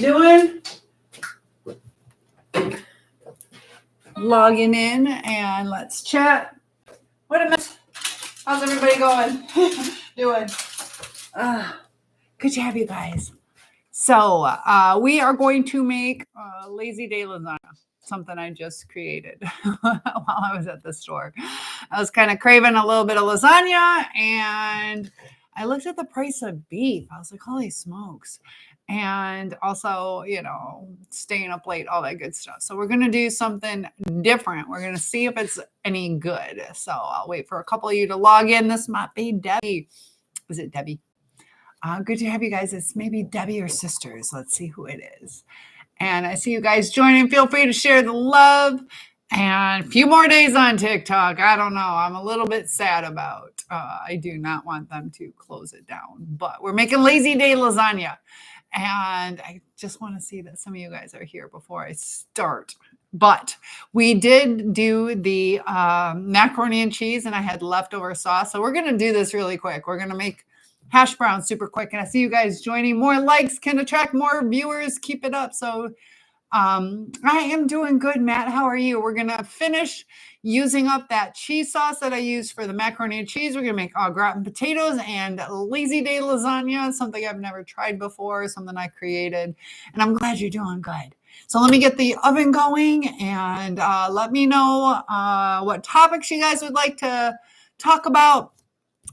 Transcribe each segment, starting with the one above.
doing? Logging in and let's chat. What a mess. How's everybody going? Doing? Good to have you guys. So we are going to make lazy day lasagna, something I just created while I was at the store. I was kind of craving a little bit of lasagna, and I looked at the price of beef. I was like, holy smokes. And also, you know, staying up late, all that good stuff. So we're going to do something different. We're going to see if it's any good. So I'll wait for a couple of you to log in. This might be Debbie. Is it Debbie? Good to have you guys. It's maybe Debbie or sisters. Let's see who it is. And I see you guys joining. Feel free to share the love. And a few more days on TikTok. I don't know. I'm a little bit sad about. I do not want them to close it down. But we're making lazy day lasagna. And I just want to see that some of you guys are here before I start. But we did do the macaroni and cheese, and I had leftover sauce. So we're going to do this really quick. We're going to make hash browns super quick. And I see you guys joining. More likes can attract more viewers. Keep it up. So I am doing good, Matt. How are you? We're going to finish using up that cheese sauce that I used for the macaroni and cheese. We're going to make au gratin potatoes and lazy day lasagna, something I've never tried before, something I created. And I'm glad you're doing good. So let me get the oven going and let me know what topics you guys would like to talk about.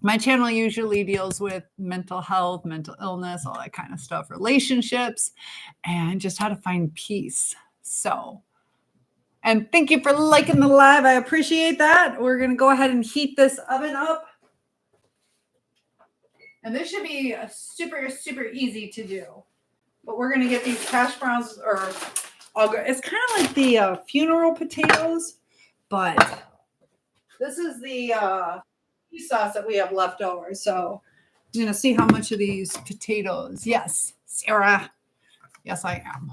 My channel usually deals with mental health, mental illness, all that kind of stuff, relationships, and just how to find peace. So, and thank you for liking the live. I appreciate that. We're going to go ahead and heat this oven up. And this should be super, super easy to do. But we're going to get these hash browns, or it's kind of like the funeral potatoes, but this is the sauce that we have left over. So I'm going to see how much of these potatoes. Yes, Sarah. Yes, I am.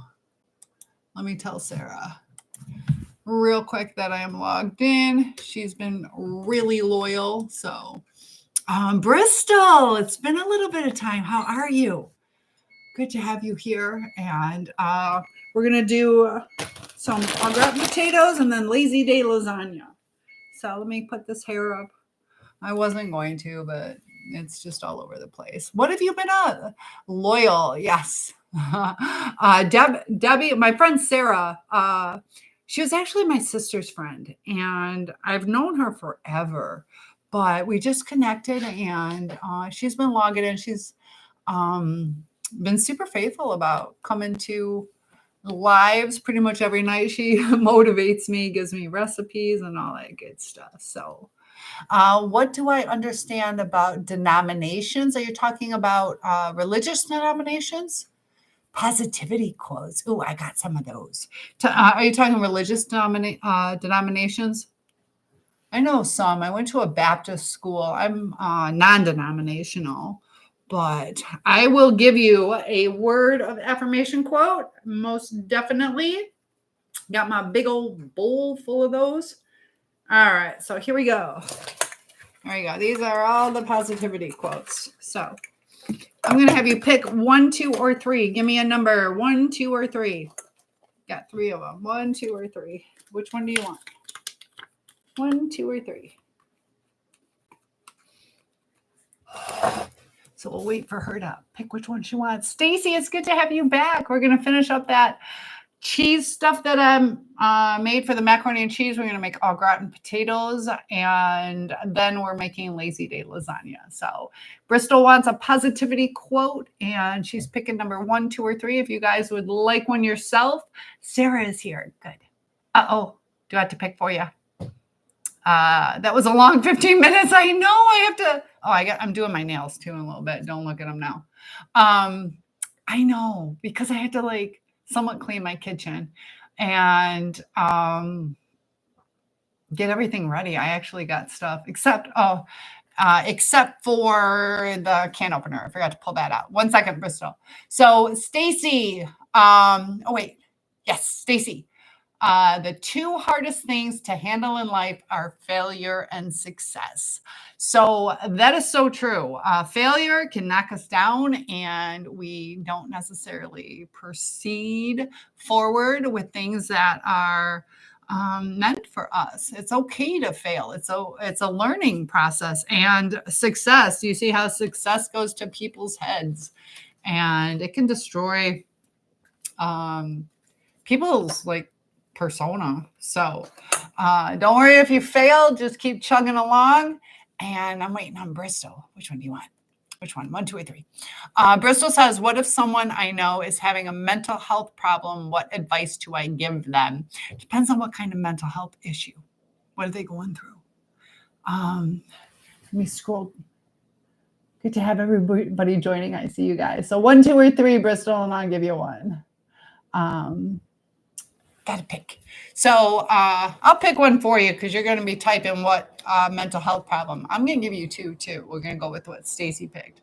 Let me tell Sarah real quick that I am logged in. She's been really loyal. So Bristol, it's been a little bit of time. How are you? Good to have you here. And we're going to do some au gratin potatoes and then lazy day lasagna. So let me put this hair up. I wasn't going to, but it's just all over the place. What have you been on? Loyal, yes. Debbie, my friend Sarah, she was actually my sister's friend, and I've known her forever, but we just connected, and she's been logging in. She's been super faithful about coming to lives pretty much every night. She motivates me, gives me recipes and all that good stuff. So what do I understand about denominations? Are you talking about religious denominations? Positivity quotes. Oh, I got some of those. Are you talking religious denominations? I know some. I went to a Baptist school. I'm non-denominational, but I will give you a word of affirmation quote. Most definitely. Got my big old bowl full of those. All right, so here we go. There you go. These are all the positivity quotes. So I'm going to have you pick 1, 2, or 3. Give me a number. 1, 2, or 3. Got 3 of them. 1, 2, or 3. Which one do you want? 1, 2, or 3. So we'll wait for her to pick which one she wants. Stacy, it's good to have you back. We're going to finish up that cheese stuff that I made for the macaroni and cheese. We're going to make au gratin potatoes, and then we're making lazy day lasagna. So Bristol wants a positivity quote, and she's picking number 1, 2, or 3. If you guys would like one yourself, Sarah is here. Good. Uh-oh. Do I have to pick for you? That was a long 15 minutes. I know I have to. Oh, I'm doing my nails too in a little bit. Don't look at them now. I know, because I had to somewhat clean my kitchen and get everything ready. I actually got stuff except for the can opener. I forgot to pull that out. 1 second, Bristol. So Stacy, Stacy. The two hardest things to handle in life are failure and success. So that is so true. Failure can knock us down, and we don't necessarily proceed forward with things that are meant for us. It's okay to fail. It's a learning process. And success, you see how success goes to people's heads, and it can destroy people's like persona. So don't worry if you fail, just keep chugging along. And I'm waiting on Bristol. Which one do you want? Which one? 1, 2, or 3? Bristol says, what if someone I know is having a mental health problem? What advice do I give them? Depends on what kind of mental health issue. What are they going through? Let me scroll. Good to have everybody joining. I see you guys. So 1, 2, or 3, Bristol, and I'll give you 1. Gotta pick. So I'll pick one for you because you're going to be typing what mental health problem. I'm going to give you 2 too. We're going to go with what Stacy picked.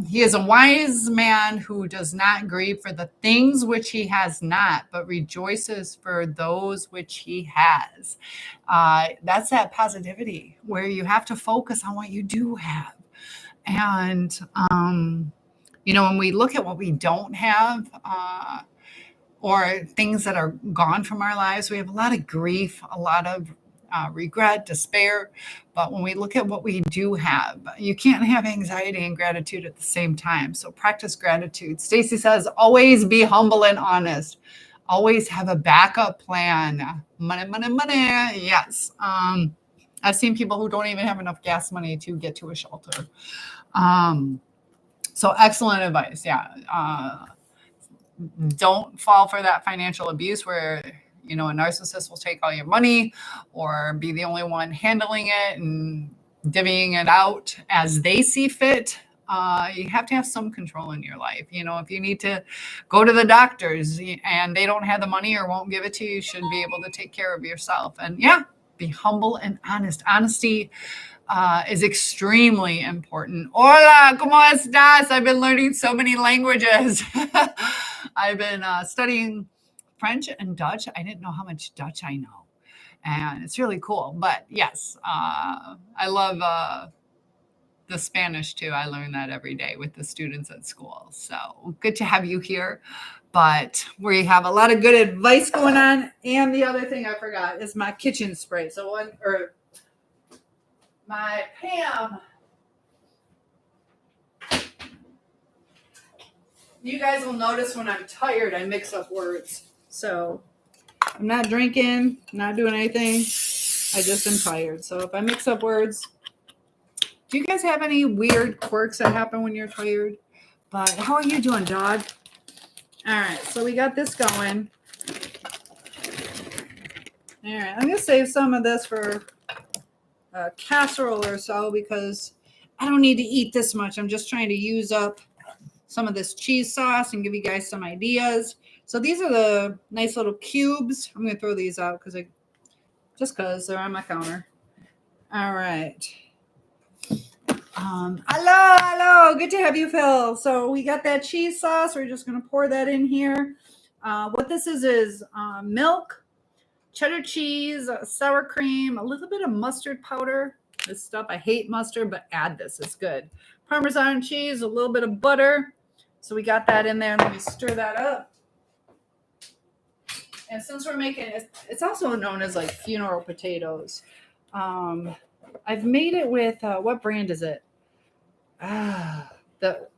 He is a wise man who does not grieve for the things which he has not, but rejoices for those which he has. That's that positivity where you have to focus on what you do have. And, when we look at what we don't have, or things that are gone from our lives, we have a lot of grief, a lot of regret, despair. But when we look at what we do have, you can't have anxiety and gratitude at the same time. So practice gratitude. Stacy says, always be humble and honest. Always have a backup plan. Money, money, money. Yes. I've seen people who don't even have enough gas money to get to a shelter. So excellent advice. Yeah. Don't fall for that financial abuse where, a narcissist will take all your money or be the only one handling it and divvying it out as they see fit. You have to have some control in your life. If you need to go to the doctors and they don't have the money or won't give it to you, you should be able to take care of yourself. And be humble and honest. Honesty is extremely important. Hola, ¿cómo estás? I've been learning so many languages. I've been studying French and Dutch. I didn't know how much Dutch I know. And it's really cool. But yes, I love the Spanish too. I learn that every day with the students at school. So good to have you here. But we have a lot of good advice going on. And the other thing I forgot is my kitchen spray. So my Pam. You guys will notice when I'm tired, I mix up words. So I'm not drinking, not doing anything. I just am tired. So if I mix up words, do you guys have any weird quirks that happen when you're tired? But how are you doing, dog? All right, so we got this going. All right, I'm going to save some of this for a casserole or so because I don't need to eat this much. I'm just trying to use up some of this cheese sauce and give you guys some ideas. So these are the nice little cubes. I'm going to throw these out because they're on my counter. All right. Hello. Good to have you, Phil. So we got that cheese sauce. We're just going to pour that in here. What this is milk, cheddar cheese, sour cream, a little bit of mustard powder. This stuff, I hate mustard, but add this. It's good. Parmesan cheese, a little bit of butter. So we got that in there. Let me stir that up. And since we're making it, it's also known as like funeral potatoes. I've made it with, what brand is it? The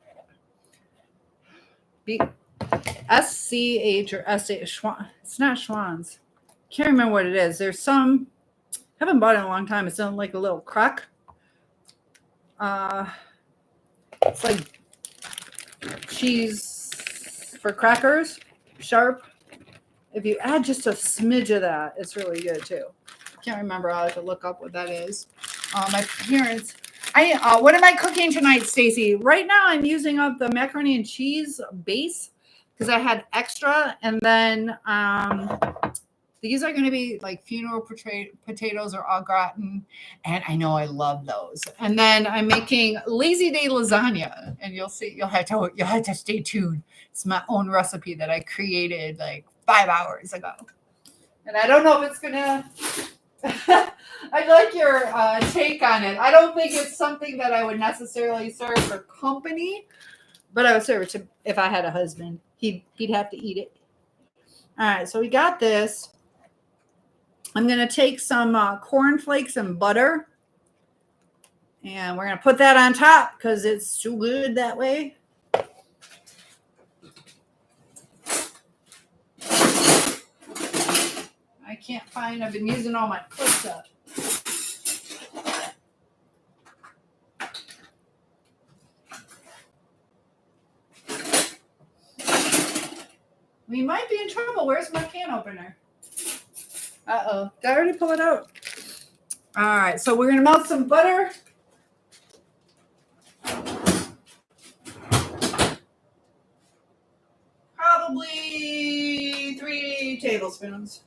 SCH or SA Schwan. It's not Schwann's. Can't remember what it is. There's some, haven't bought it in a long time. It's in like a little crock. It's like cheese for crackers, sharp. If you add just a smidge of that, it's really good too. Can't remember. I'll have to look up what that is. My parents. What am I cooking tonight, Stacy? Right now, I'm using up the macaroni and cheese base because I had extra, and then these are going to be like funeral potatoes or au gratin, and I know I love those. And then I'm making lazy day lasagna, and you'll see. You'll have to stay tuned. It's my own recipe that I created like 5 hours ago. And I don't know if it's gonna. I'd like your take on it. I don't think it's something that I would necessarily serve for company, but I would serve it to if I had a husband. He'd have to eat it. All right, so we got this. I'm gonna take some cornflakes and butter, and we're gonna put that on top because it's so good that way. I can't find. I've been using all my clips up. We might be in trouble. Where's my can opener? Uh-oh. Did I already pull it out? All right. So we're going to melt some butter. Probably 3 tablespoons.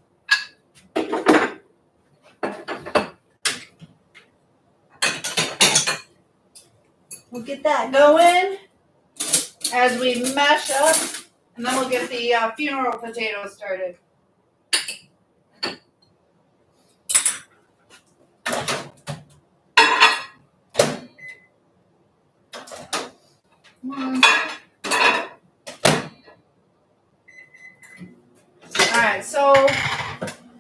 We'll get that going as we mash up, and then we'll get the funeral potatoes started. Alright, so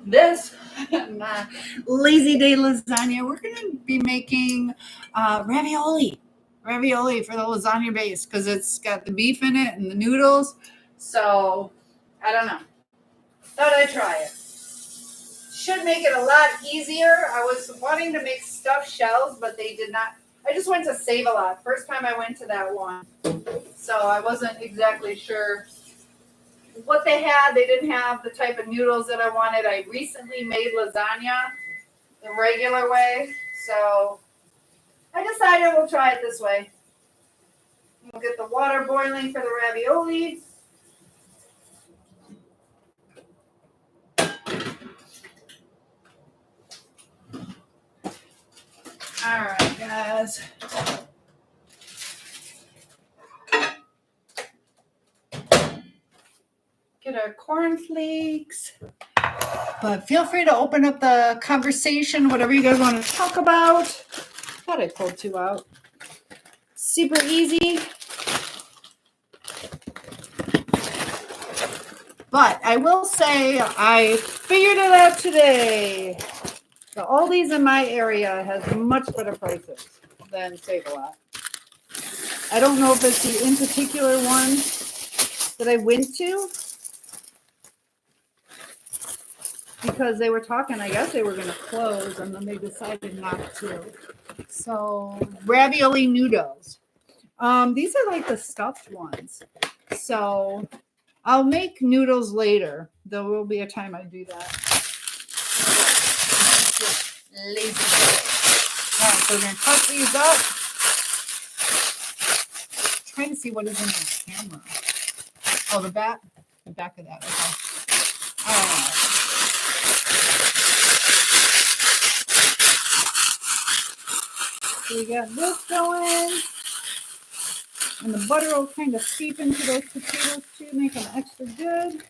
this my lazy day lasagna, we're going to be making ravioli for the lasagna base because it's got the beef in it and the noodles. So, I don't know. Thought I'd try it. Should make it a lot easier. I was wanting to make stuffed shells, but they did not. I just went to Save a Lot. First time I went to that one. So I wasn't exactly sure what they had. They didn't have the type of noodles that I wanted. I recently made lasagna the regular way. So I decided we'll try it this way. We'll get the water boiling for the ravioli. All right, guys. Get our cornflakes. But feel free to open up the conversation, whatever you guys want to talk about. Thought I pulled 2 out. Super easy. But I will say I figured it out today. The Aldi's in my area has much better prices than Save a Lot. I don't know if it's the in particular one that I went to because they were talking, I guess they were going to close and then they decided not to. So ravioli noodles. These are like the stuffed ones. So I'll make noodles later. There will be a time I do that. Lazy. All right, so we're going to cut these up. I'm trying to see what is in the camera. Oh, the back of that. Okay. All right. So we got this going. And the butter will kind of seep into those potatoes too, make them extra good.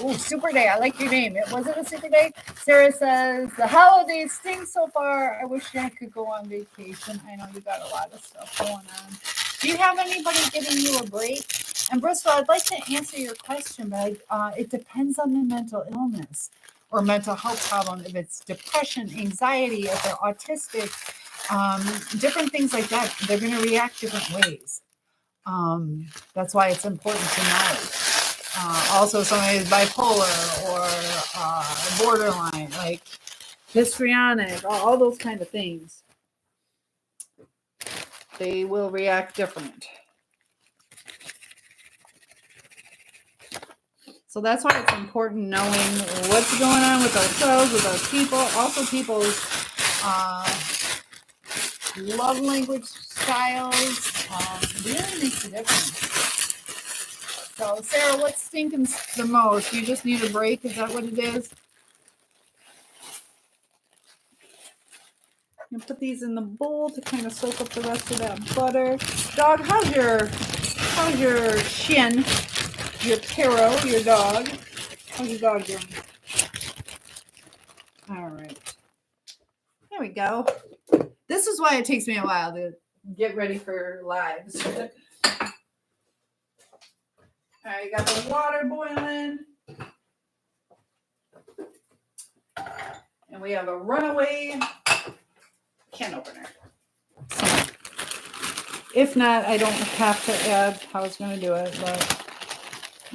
Oh, Super Day. I like your name. Was it a Super Day? Sarah says, the holidays stink so far. I wish I could go on vacation. I know you got a lot of stuff going on. Do you have anybody giving you a break? And Bristol, I'd like to answer your question, but it depends on the mental illness or mental health problem. If it's depression, anxiety, if they're autistic, different things like that, they're going to react different ways. That's why it's important to know. Also, somebody is bipolar or borderline, like histrionic, all those kind of things. They will react different. So that's why it's important knowing what's going on with ourselves, with our people, also people's love language styles. Really makes a difference. So, Sarah, what's stinking the most? You just need a break? Is that what it is? I'm going to put these in the bowl to kind of soak up the rest of that butter. Dog, how's your How's your Shin? Your Piro, your dog? How's your dog doing? All right. There we go. This is why it takes me a while to get ready for lives. All right, got the water boiling. And we have a runaway can opener. So, if not, I don't have to add how I was going to do it. But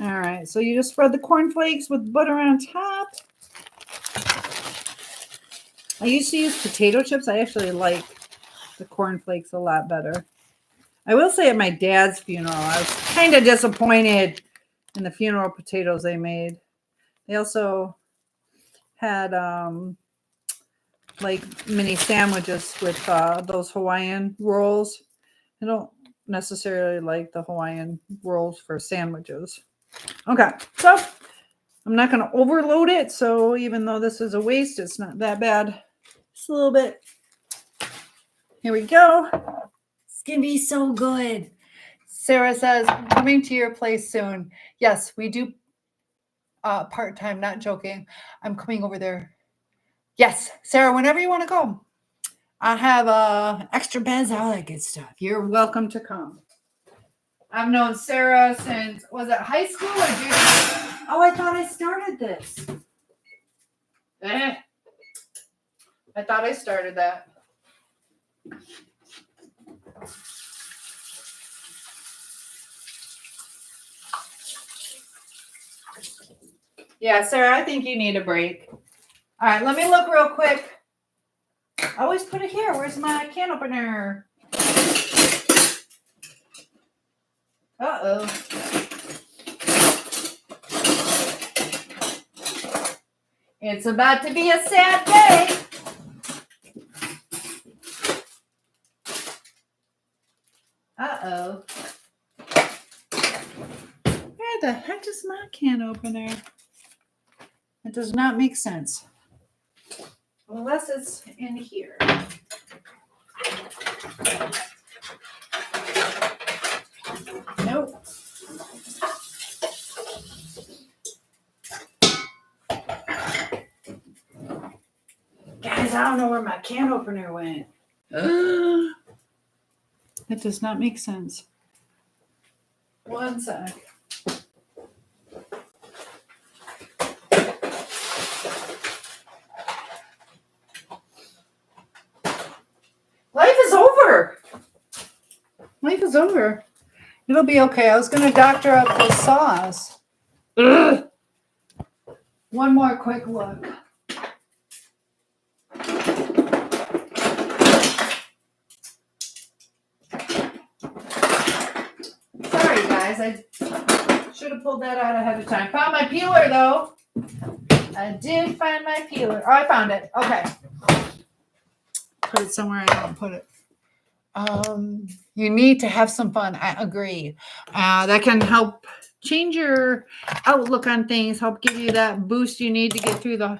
all right, so you just spread the cornflakes with butter on top. I used to use potato chips. I actually like the cornflakes a lot better. I will say at my dad's funeral, I was kind of disappointed in the funeral potatoes they made. They also had like mini sandwiches with those Hawaiian rolls. I don't necessarily like the Hawaiian rolls for sandwiches. Okay, so I'm not going to overload it. So even though this is a waste, it's not that bad. Just a little bit. Here we go. It's going to be so good. Sarah says, I'm coming to your place soon. Yes, we do part-time, not joking. I'm coming over there. Yes, Sarah, whenever you want to go. I have extra beds, all that good stuff. You're welcome to come. I've known Sarah since, was it high school or junior? Oh, I thought I started this. I thought I started that. Yeah, Sarah, I think you need a break. All right, let me look real quick. I always put it here. Where's my can opener? Uh-oh. It's about to be a sad day. Uh-oh. Where the heck is my can opener? It does not make sense. Unless it's in here. Nope. Guys, I don't know where my can opener went. That does not make sense. One sec. Life is over. Life is over. It'll be okay. I was going to doctor up the sauce. Ugh. One more quick look. Sorry, guys. I should have pulled that out ahead of time. Found my peeler, though. I did find my peeler. Oh, I found it. Okay. Put it somewhere I don't put it. You need to have some fun. I agree. That can help change your outlook on things, help give you that boost you need to get through the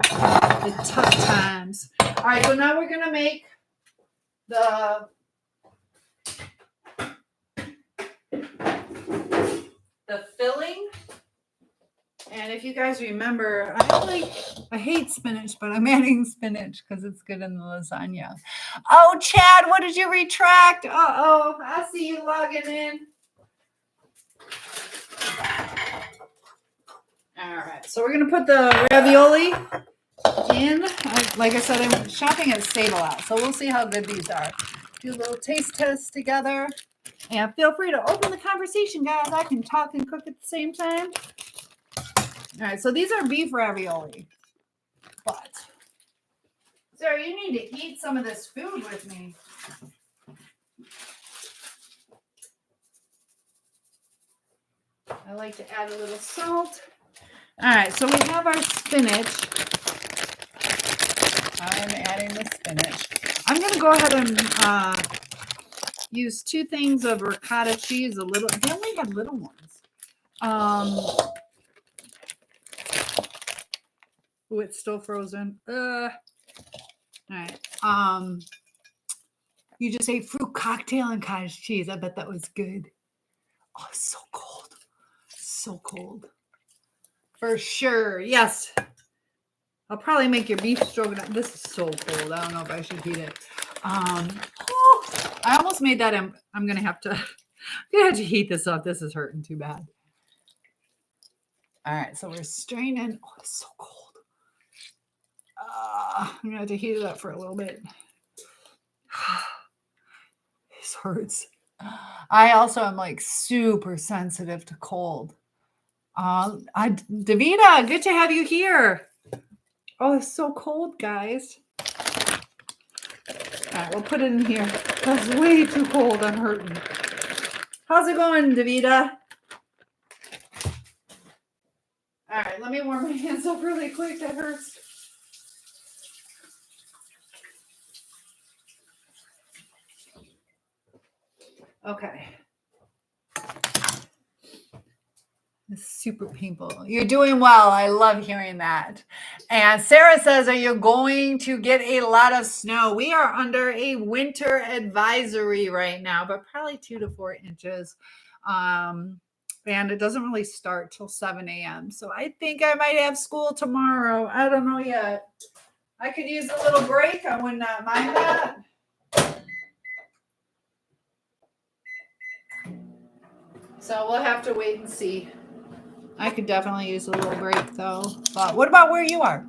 tough times. All right, so now we're going to make the filling. And if you guys remember, I hate spinach, but I'm adding spinach because it's good in the lasagna. Oh, Chad, what did you retract? Uh-oh, I see you logging in. All right, so we're going to put the ravioli in. Like I said, I'm shopping at Save-A-Lot, so we'll see how good these are. Do a little taste test together. And feel free to open the conversation, guys. I can talk and cook at the same time. All right, so these are beef ravioli. But, Sarah, you need to eat some of this food with me. I like to add a little salt. All right, so we have our spinach. I'm adding the spinach. I'm going to go ahead and use 2 things of ricotta cheese. They only had little ones. Oh, it's still frozen. All right. You just ate fruit cocktail and cottage cheese. I bet that was good. Oh, it's so cold. So cold. For sure. Yes. I'll probably make your beef stroganoff. This is so cold. I don't know if I should heat it. I almost made that. I'm gonna have to heat this up. This is hurting too bad. All right, so we're straining. Oh, it's so cold. I'm gonna have to heat it up for a little bit. This hurts. I also am like super sensitive to cold. Davida, good to have you here. Oh, it's so cold, guys. All right, we'll put it in here. That's way too cold. I'm hurting. How's it going, Davida? All right, let me warm my hands up really quick. That hurts. Okay. It's super painful. You're doing well. I love hearing that. And Sarah says, are you going to get a lot of snow? We are under a winter advisory right now, but probably 2 to 4 inches. And it doesn't really start till 7 a.m. So I think I might have school tomorrow. I don't know yet. I could use a little break. I would not mind that. So we'll have to wait and see. I could definitely use a little break though. But what about where you are?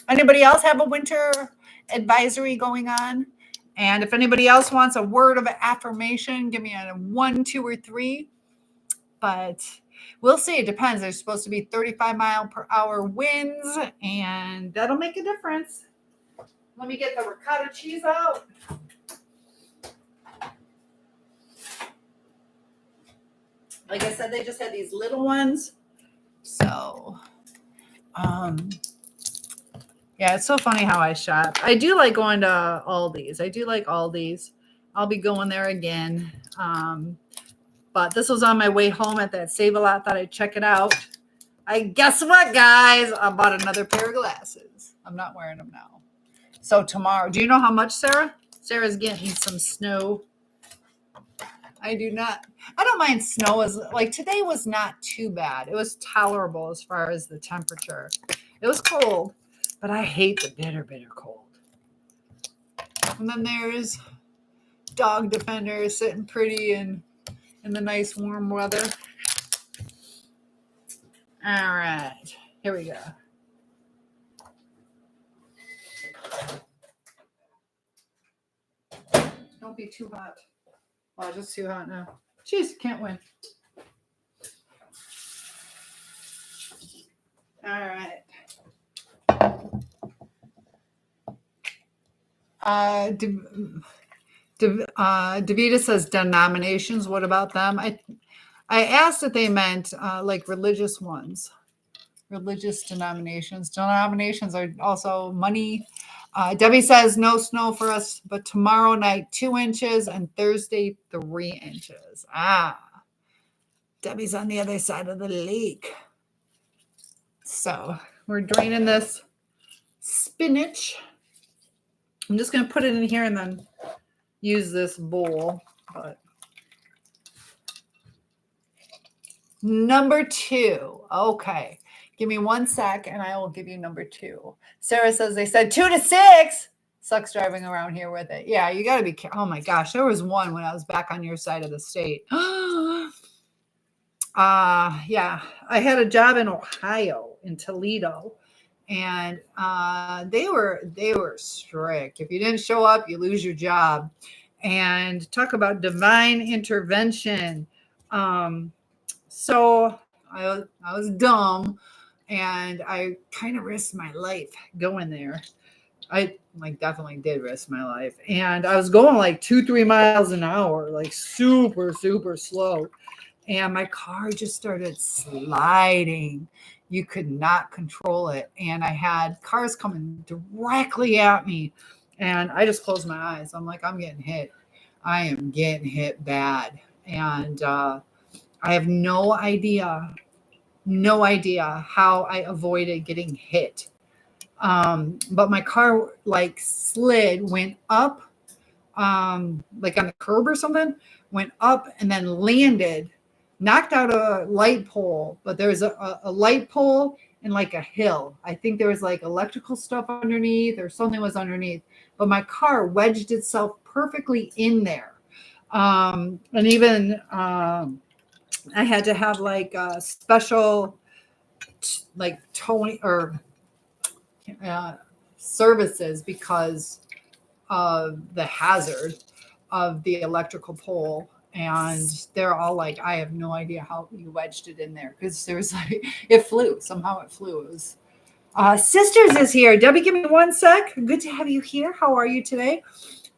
Anybody else have a winter advisory going on? And if anybody else wants a word of affirmation, give me a 1, 2, or 3. But we'll see. It depends. There's supposed to be 35-mile-per-hour winds, and that'll make a difference. Let me get the ricotta cheese out. Like I said, they just had these little ones. So, yeah, it's so funny how I shop. I do like going to Aldi's. I do like Aldi's. I'll be going there again. But this was on my way home at that Save-A-Lot. Thought I'd check it out. Guess what, guys? I bought another pair of glasses. I'm not wearing them now. So tomorrow, do you know how much, Sarah? Sarah's getting some snow. I do not. I don't mind snow. Like today was not too bad. It was tolerable as far as the temperature. It was cold, but I hate the bitter, bitter cold. And then there's Dog Defender sitting pretty in the nice warm weather. All right, here we go. Don't be too hot. Oh, just too hot now. Jeez, can't win. All right. Davida says denominations. What about them? I asked if they meant like religious ones. Religious denominations. Denominations are also money. Debbie says no snow for us, but tomorrow night 2 inches and Thursday 3 inches. Debbie's on the other side of the lake. So we're draining this spinach. I'm just going to put it in here and then use this bowl. But number 2. Okay. Give me 1 sec and I will give you number 2. Sarah says they said 2 to 6. Sucks driving around here with it. Yeah, you got to be careful. Oh my gosh. There was one when I was back on your side of the state. Yeah, I had a job in Ohio, in Toledo, and they were strict. If you didn't show up, you lose your job. And talk about divine intervention. So I was dumb, and I kind of risked my life going there. I definitely did risk my life, and I was going like 2-3 miles an hour, like super, super slow. And my car just started sliding. You could not control it. And I had cars coming directly at me. And I just closed my eyes. I'm like, I'm getting hit. I am getting hit bad. And I have no idea how I avoided getting hit. But my car like slid, went up, like on the curb or something, went up and then landed knocked out a light pole, but there's a light pole and like a hill. I think there was like electrical stuff underneath or something was underneath, but my car wedged itself perfectly in there. And even I had to have like a special like towing or services because of the hazard of the electrical pole. And they're all like, I have no idea how you wedged it in there because there was like, it flew. Somehow it flew. It was Sisters is here. Debbie, give me 1 sec. Good to have you here. How are you today?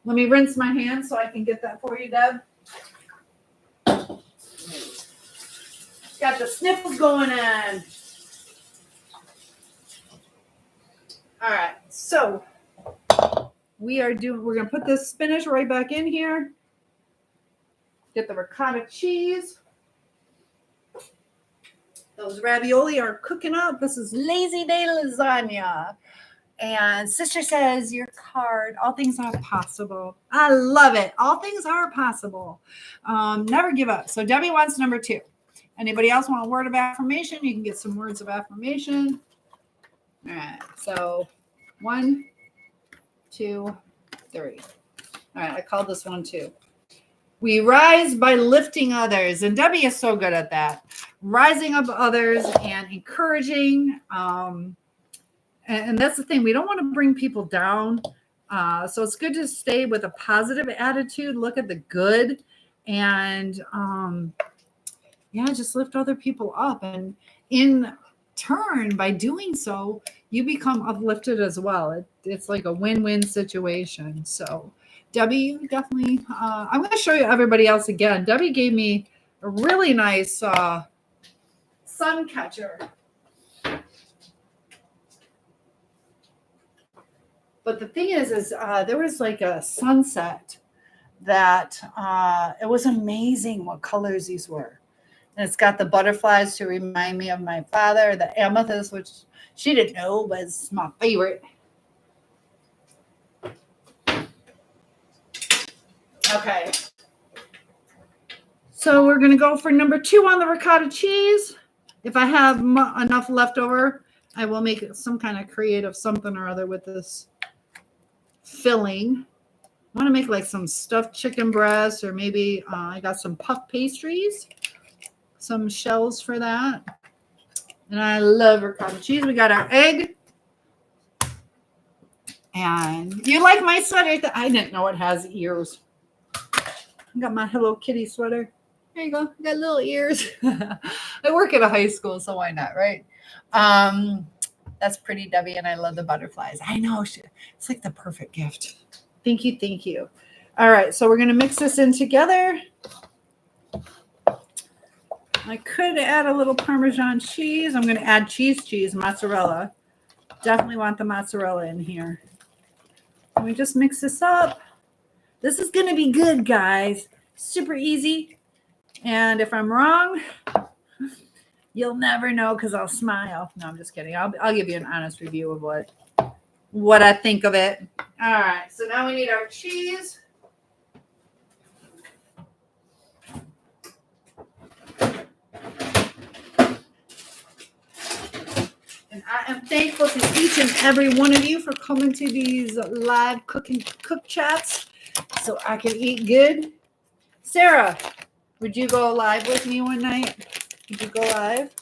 Let me rinse my hands so I can get that for you, Deb. Got the sniffles going on. All right, so we're going to put this spinach right back in here. Get the ricotta cheese. Those ravioli are cooking up. This is Lazy Day Lasagna. And Sister says, your card, all things are possible. I love it. All things are possible. Never give up. So Debbie wants number 2. Anybody else want a word of affirmation? You can get some words of affirmation. All right. So 1, 2, 3. All right. I called this one 2. We rise by lifting others. And Debbie is so good at that. Rising up others and encouraging. And that's the thing. We don't want to bring people down. So it's good to stay with a positive attitude. Look at the good. And just lift other people up. And in turn, by doing so, you become uplifted as well. It's like a win-win situation. So Debbie, you definitely, I'm going to show you everybody else again. Debbie gave me a really nice sun catcher. But the thing is there was like a sunset that it was amazing what colors these were. And it's got the butterflies to remind me of my father, the amethyst, which she didn't know was my favorite. Okay. So we're going to go for number 2 on the ricotta cheese. If I have enough left over, I will make some kind of creative something or other with this filling. I want to make like some stuffed chicken breast, or maybe I got some puff pastries, some shells for that. And I love ricotta cheese. We got our egg. And you like my sweater? I didn't know it has ears. I got my Hello Kitty sweater. There you go. I got little ears. I work at a high school, so why not, right? That's pretty, Debbie, and I love the butterflies. I know. It's like the perfect gift. Thank you. Thank you. All right, so we're going to mix this in together. I could add a little Parmesan cheese. I'm going to add cheese, mozzarella. Definitely want the mozzarella in here. Let me just mix this up. This is going to be good, guys. Super easy. And if I'm wrong, you'll never know because I'll smile. No, I'm just kidding. I'll give you an honest review of what I think of it. All right. So now we need our cheese. And I am thankful to each and every one of you for coming to these live cook chats so I can eat good. Sarah, would you go live with me one night? Would you go live?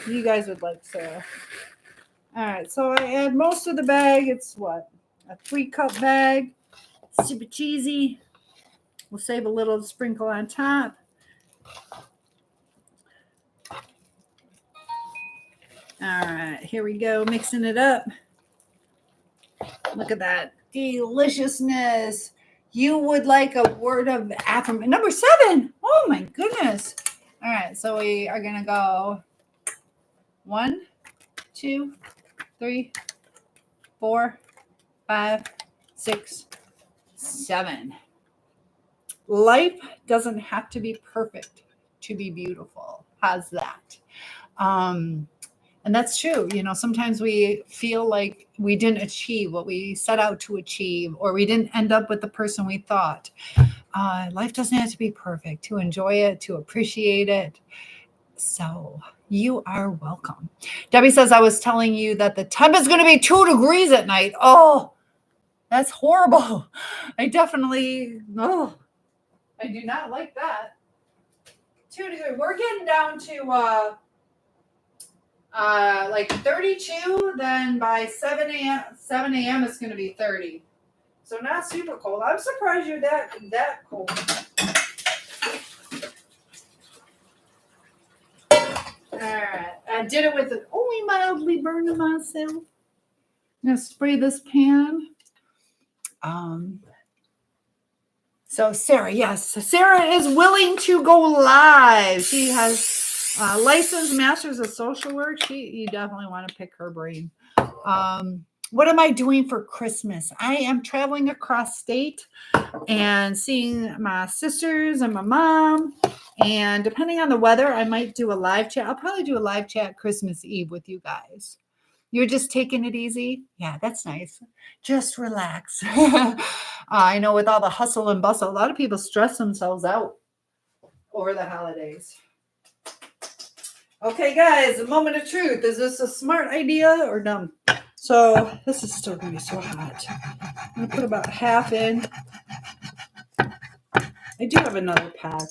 You guys would like Sarah. All right, so I add most of the bag. It's what? A 3-cup bag. Super cheesy. We'll save a little sprinkle on top. All right, here we go, mixing it up. Look at that deliciousness. You would like a word of affirmation. Number 7. Oh my goodness. All right, so we are going to go 1, 2, 3, 4, 5, 6, 7. Life doesn't have to be perfect to be beautiful. How's that? And that's true. You know, sometimes we feel like we didn't achieve what we set out to achieve, or we didn't end up with the person we thought. Life doesn't have to be perfect to enjoy it, to appreciate it. So you are welcome. Debbie says, I was telling you that the temp is going to be 2 degrees at night. Oh, that's horrible. I do not like that. 2 degrees. We're getting down to like 32. Then by 7 a.m. it's going to be 30. So not super cold. I'm surprised you're that cold. All right. I did it with it only mildly burning myself. I'm going to spray this pan. So Sarah, yes, Sarah is willing to go live. She has licensed masters of social work. You definitely want to pick her brain. What am I doing for Christmas? I am traveling across state and seeing my sisters and my mom. And depending on the weather, I might do a live chat. I'll probably do a live chat Christmas Eve with you guys. You're just taking it easy? Yeah, that's nice. Just relax. I know with all the hustle and bustle, a lot of people stress themselves out over the holidays. Okay, guys, a moment of truth. Is this a smart idea or dumb? So this is still going to be so hot. I'm going to put about half in. I do have another pack.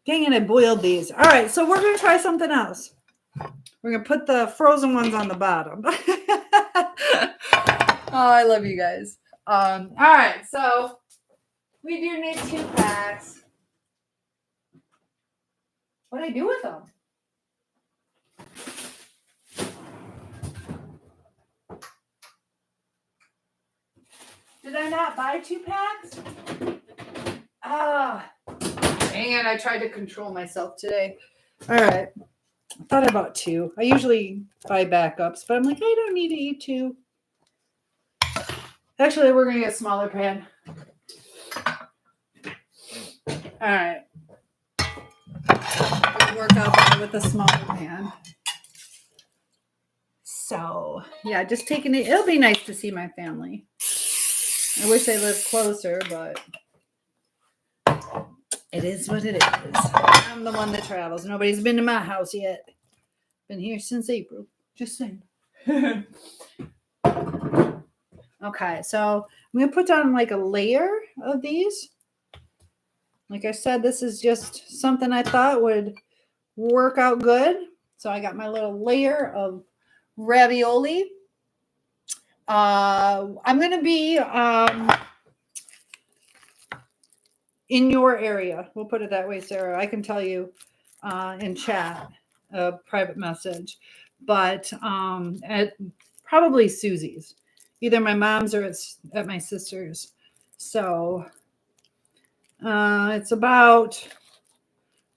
Dang it, I boiled these. All right, so we're going to try something else. We're going to put the frozen ones on the bottom. Oh, I love you guys. All right, so we do need 2 packs. What do I do with them? Did I not buy 2 packs? Dang it, I tried to control myself today. All right. I thought I bought 2. I usually buy backups, but I'm like, I don't need to eat 2. Actually, we're going to get a smaller pan. All right. It'll work out better with a smaller pan. So, yeah, just taking it. It'll be nice to see my family. I wish they lived closer, but it is what it is. I'm the one that travels. Nobody's been to my house yet. Been here since April. Just saying. Okay, so I'm going to put down like a layer of these. Like I said, this is just something I thought would work out good. So I got my little layer of ravioli. I'm going to be in your area. We'll put it that way, Sarah. I can tell you in chat, a private message. But at probably Susie's. Either my mom's or it's at my sister's. So it's about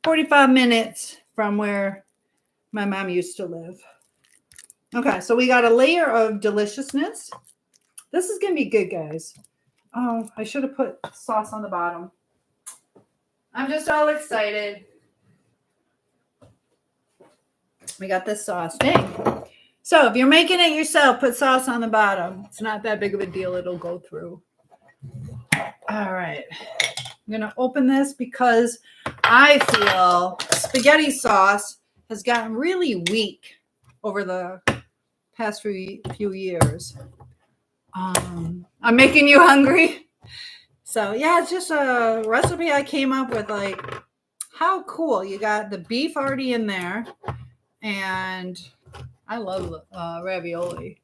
45 minutes from where my mom used to live. Okay, so we got a layer of deliciousness. This is going to be good, guys. Oh, I should have put sauce on the bottom. I'm just all excited. We got this sauce. Dang. So if you're making it yourself, put sauce on the bottom. It's not that big of a deal. It'll go through. All right. I'm going to open this because I feel spaghetti sauce has gotten really weak over the past few years. I'm making you hungry. So yeah, it's just a recipe I came up with. Like, how cool. You got the beef already in there. And I love ravioli.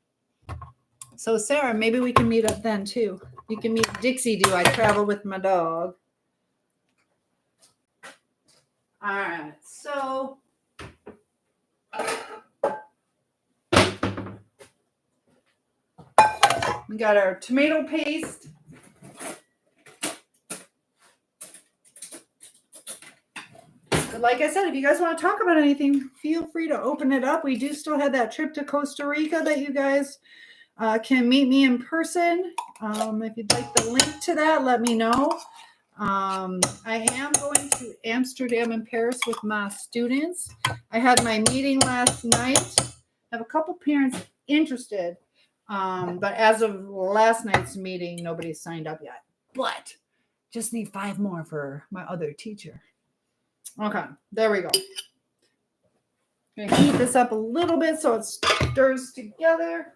So Sarah, maybe we can meet up then too. You can meet Dixie Do. I travel with my dog. All right, so we got our tomato paste. But like I said, if you guys want to talk about anything, feel free to open it up. We do still have that trip to Costa Rica that you guys can meet me in person. If you'd like the link to that, let me know. I am going to Amsterdam and Paris with my students. I had my meeting last night. I have a couple parents interested. But as of last night's meeting, nobody signed up yet. But just need 5 more for my other teacher. Okay, there we go. I'm going to heat this up a little bit so it stirs together.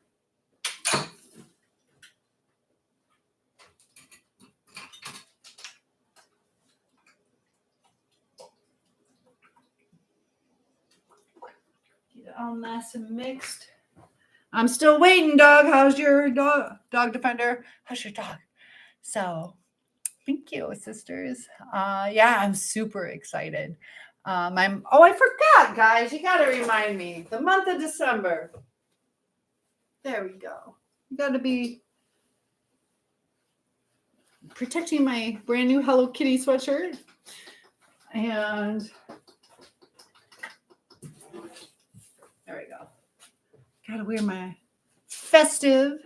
Get it all nice and mixed. I'm still waiting, dog. How's your dog? Dog Defender? How's your dog? So, thank you, sisters. Yeah, I'm super excited. I forgot, guys. You got to remind me. The month of December. There we go. You got to be protecting my brand new Hello Kitty sweatshirt. And there we go. Got to wear my festive.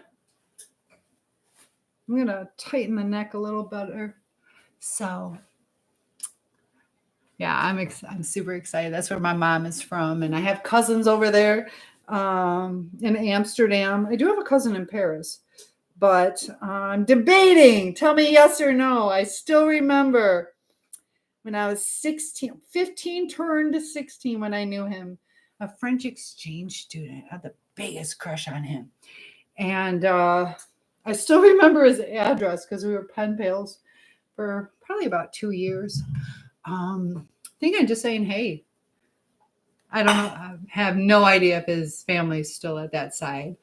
I'm going to tighten the neck a little better. So, yeah, I'm super excited. That's where my mom is from. And I have cousins over there in Amsterdam. I do have a cousin in Paris. But I'm debating. Tell me yes or no. I still remember when I was 16, 15 turned to 16 when I knew him. A French exchange student. I had the biggest crush on him. And I still remember his address because we were pen pals for probably about 2 years. I think I'm just saying, hey, I don't know. I have no idea if his family's still at that side.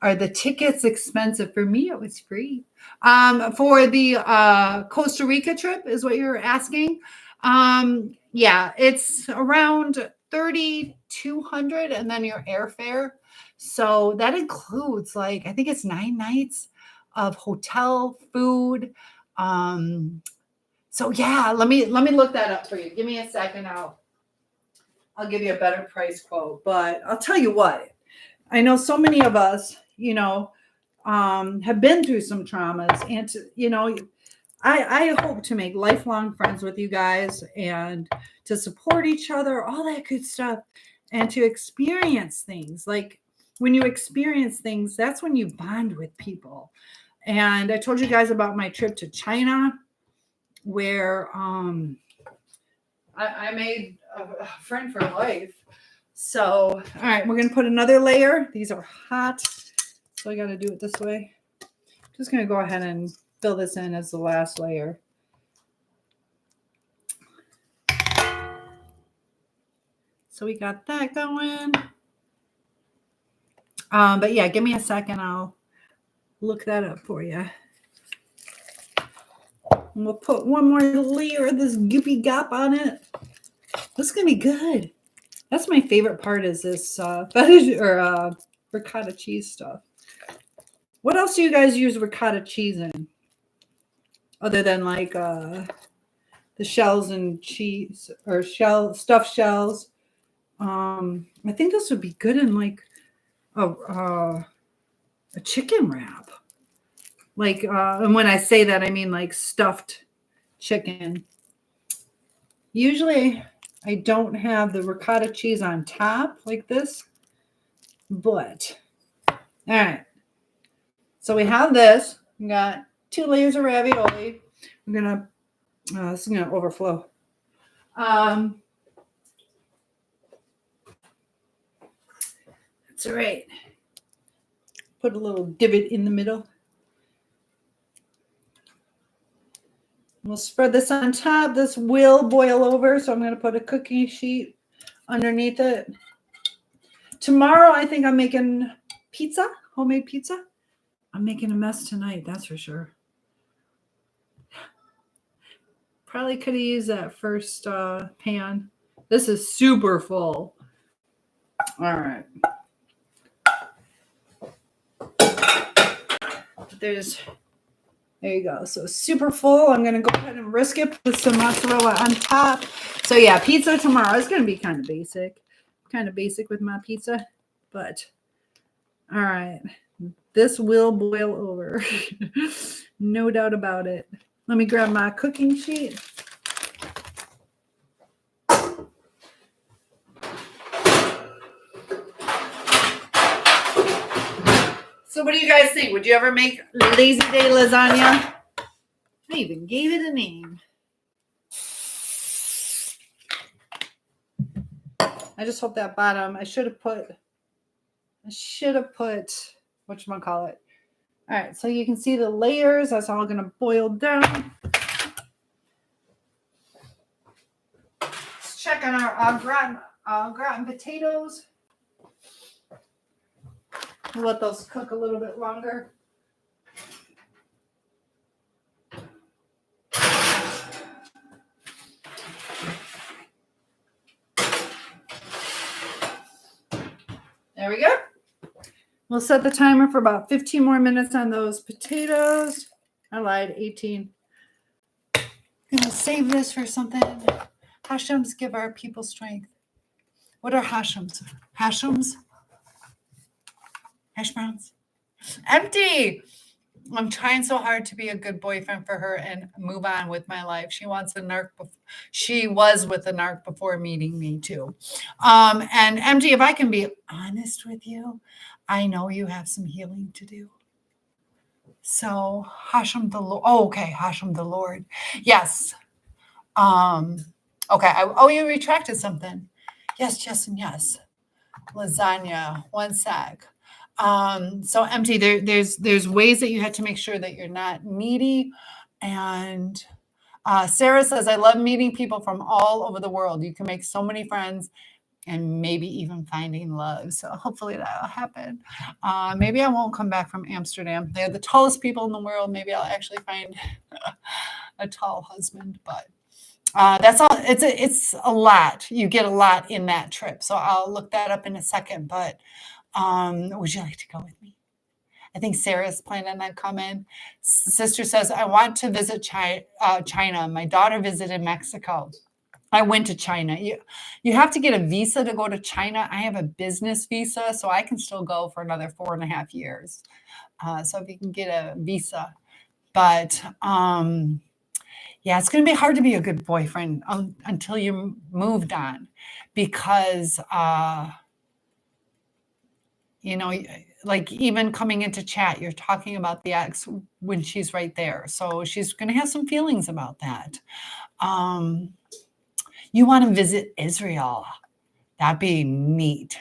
Are the tickets expensive? For me, it was free. For the Costa Rica trip is what you're asking. Yeah, it's around $3,200 and then your airfare. So that includes I think it's 9 nights of hotel, food. So yeah, let me look that up for you. Give me a second. I'll give you a better price quote. But I'll tell you what, I know so many of us, have been through some traumas, and I hope to make lifelong friends with you guys and to support each other, all that good stuff, and to experience things. Like when you experience things, that's when you bond with people. And I told you guys about my trip to China, where I made a friend for life. So, all right, we're going to put another layer. These are hot, so I got to do it this way. Just going to go ahead and fill this in as the last layer. So we got that going. But yeah, give me a second. I'll look that up for you. And we'll put one more layer of this goopy gop on it. This is going to be good. That's my favorite part is this feta or ricotta cheese stuff. What else do you guys use ricotta cheese in? Other than the shells and cheese or stuffed shells. I think this would be good in a chicken wrap. And when I say that, I mean stuffed chicken. Usually I don't have the ricotta cheese on top like this, but all right. So we have this. We got 2 layers of ravioli. We're gonna this is gonna overflow. That's all right. Put a little divot in the middle. We'll spread this on top. This will boil over, so I'm going to put a cookie sheet underneath it. Tomorrow, I think I'm making pizza, homemade pizza. I'm making a mess tonight, that's for sure. Probably could have used that first pan. This is super full. All right. There you go. So super full. I'm going to go ahead and risk it with some mozzarella on top. So yeah, pizza tomorrow is going to be kind of basic. Kind of basic with my pizza. But all right. This will boil over. No doubt about it. Let me grab my cooking sheet. So what do you guys think? Would you ever make lazy day lasagna? I even gave it a name. I just hope that bottom, I should have put, whatchamacallit. All right, so you can see the layers. That's all going to boil down. Let's check on our gratin potatoes. We'll let those cook a little bit longer. There we go. We'll set the timer for about 15 more minutes on those potatoes. I lied, 18. I'm going to save this for something. Hashems give our people strength. What are Hashems? Hashems? Hash browns? Empty! I'm trying so hard to be a good boyfriend for her and move on with my life. She wants a narc. She was with a narc before meeting me too. And MG, if I can be honest with you, I know you have some healing to do. So Hashem the Lord. Oh, okay, Hashem the Lord. Yes. Okay. You retracted something. Yes, and yes. Lasagna. One sec. So empty. There's ways that you have to make sure that you're not needy. And Sarah says, I love meeting people from all over the world. You can make so many friends and maybe even finding love. So hopefully that'll happen. Maybe I won't come back from Amsterdam. They're the tallest people in the world. Maybe I'll actually find a tall husband, but that's all. It's a lot. You get a lot in that trip. So I'll look that up in a second, but would you like to go with me? I think Sarah's planning on coming. Sister says, I want to visit China. My daughter visited Mexico. I went to China. You have to get a visa to go to China. I have a business visa, so I can still go for another 4.5 years. So if you can get a visa. But yeah, it's going to be hard to be a good boyfriend until you moved on because like even coming into chat, you're talking about the ex when she's right there. So she's going to have some feelings about that. You want to visit Israel. That'd be neat.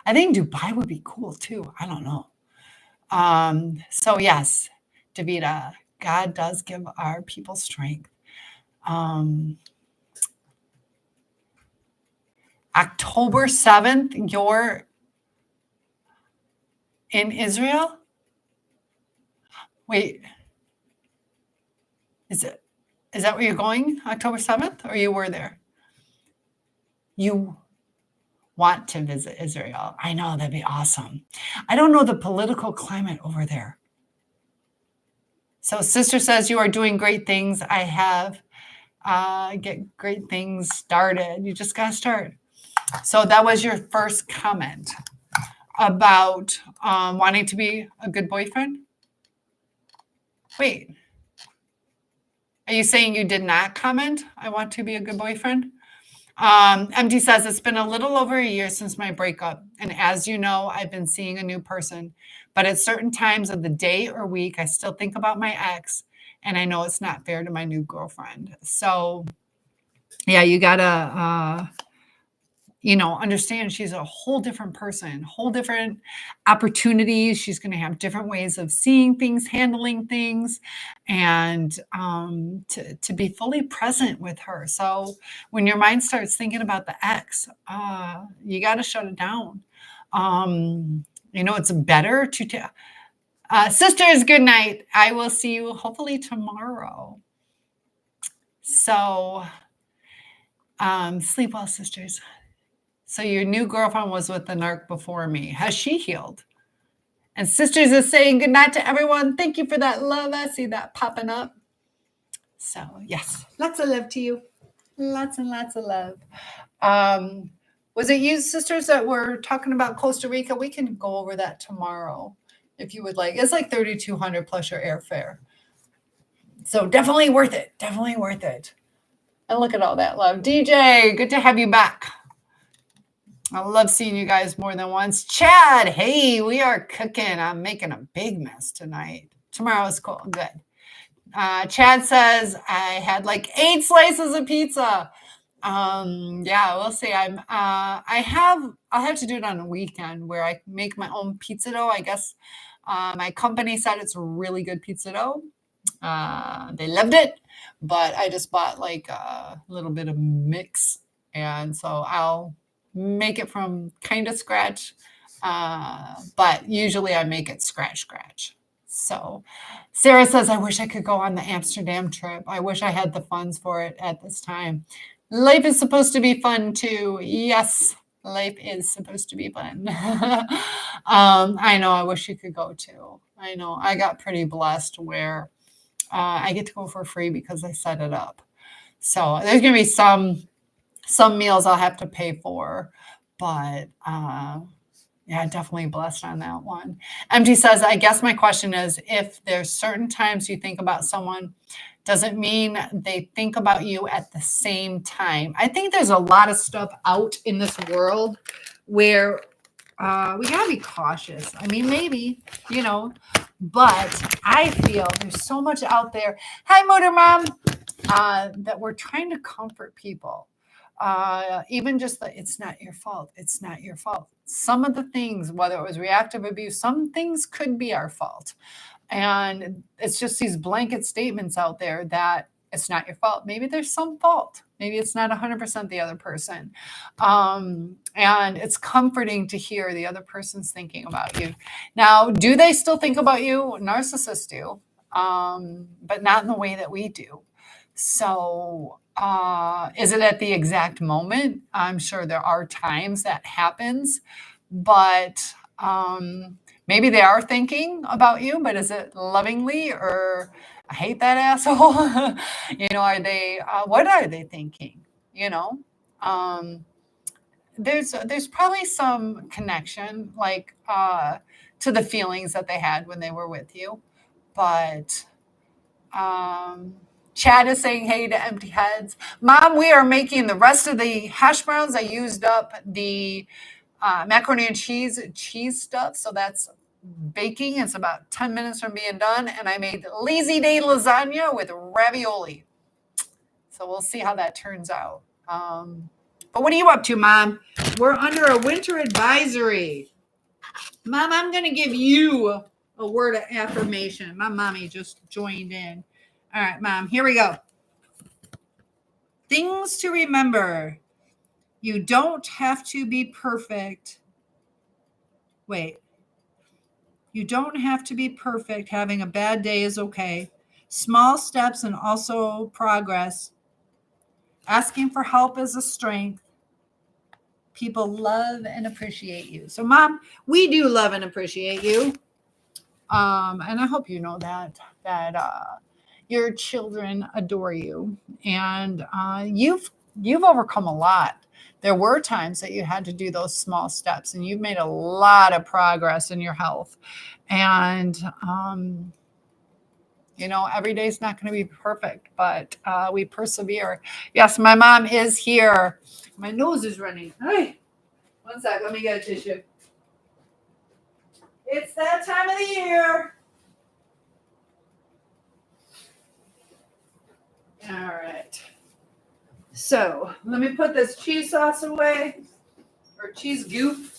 I think Dubai would be cool too. I don't know. So yes, Davida, God does give our people strength. October 7th, you're in Israel? Wait, is that where you're going, October 7th, or you were there? You want to visit Israel. I know, that'd be awesome. I don't know the political climate over there. So sister says, you are doing great things. I have get great things started. You just got to start. So that was your first comment about wanting to be a good boyfriend. Wait, are you saying you did not comment? I want to be a good boyfriend. MD says, it's been a little over a year since my breakup. And as you know, I've been seeing a new person. But at certain times of the day or week, I still think about my ex. And I know it's not fair to my new girlfriend. So, yeah, you got to, understand she's a whole different person, whole different opportunities. She's going to have different ways of seeing things, handling things, and to be fully present with her. So when your mind starts thinking about the ex, you got to shut it down. It's better to sisters, good night. I will see you hopefully tomorrow. So sleep well, sisters. So your new girlfriend was with the narc before me. Has she healed? And sisters is saying good night to everyone. Thank you for that love. I see that popping up. So yes, lots of love to you. Lots and lots of love. Was it you, sisters, that were talking about Costa Rica? We can go over that tomorrow if you would like. It's like $3,200 plus your airfare. So definitely worth it. Definitely worth it. And look at all that love. DJ, good to have you back. I love seeing you guys more than once. Chad, hey, we are cooking. I'm making a big mess tonight. Tomorrow is cool. Good. Chad says I had like 8 slices of pizza. Yeah, we'll see. I'll have to do it on a weekend where I make my own pizza dough. I guess my company said it's really good pizza dough. They loved it, but I just bought like a little bit of mix, and so I'll make it from kind of scratch. But usually I make it scratch. So Sarah says, I wish I could go on the Amsterdam trip. I wish I had the funds for it at this time. Life is supposed to be fun too. Yes, life is supposed to be fun. I know. I wish you could go too. I know. I got pretty blessed where I get to go for free because I set it up. So there's going to be some meals I'll have to pay for, but yeah, definitely blessed on that one. MT says, I guess my question is, if there's certain times you think about someone, doesn't mean they think about you at the same time. I think there's a lot of stuff out in this world where we gotta be cautious. I mean, maybe, but I feel there's so much out there. Hi, Motor Mom, that we're trying to comfort people. Even just it's not your fault. It's not your fault. Some of the things, whether it was reactive abuse, some things could be our fault. And it's just these blanket statements out there that it's not your fault. Maybe there's some fault. Maybe it's not 100% the other person. And it's comforting to hear the other person's thinking about you. Now, do they still think about you? Narcissists do, but not in the way that we do. So is it at the exact moment? I'm sure there are times that happens, but maybe they are thinking about you, but is it lovingly or I hate that asshole? Are they, what are they thinking? There's probably some connection like to the feelings that they had when they were with you, but Chad is saying hey to empty heads. Mom, we are making the rest of the hash browns. I used up the macaroni and cheese stuff. So that's baking. It's about 10 minutes from being done. And I made lazy day lasagna with ravioli. So we'll see how that turns out. But what are you up to, Mom? We're under a winter advisory. Mom, I'm going to give you a word of affirmation. My mommy just joined in. All right, Mom, here we go. Things to remember. You don't have to be perfect. Wait. You don't have to be perfect. Having a bad day is okay. Small steps and also progress. Asking for help is a strength. People love and appreciate you. So, Mom, we do love and appreciate you. And I hope you know that your children adore you. And you've overcome a lot. There were times that you had to do those small steps, and you've made a lot of progress in your health. And, every day is not going to be perfect, but we persevere. Yes, my mom is here. My nose is running. Hey, one sec. Let me get a tissue. It's that time of the year. All right. So let me put this cheese sauce away, or cheese goop.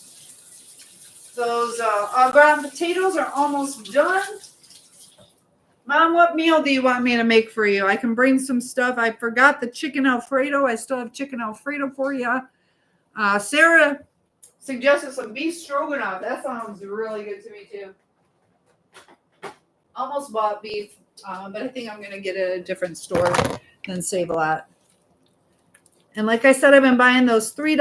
Those au gratin potatoes are almost done. Mom, what meal do you want me to make for you? I can bring some stuff. I forgot the chicken Alfredo. I still have chicken Alfredo for you. Sarah suggested some beef stroganoff. That sounds really good to me too. Almost bought beef, but I think I'm going to get it at a different store and save a lot. And like I said, I've been buying those $3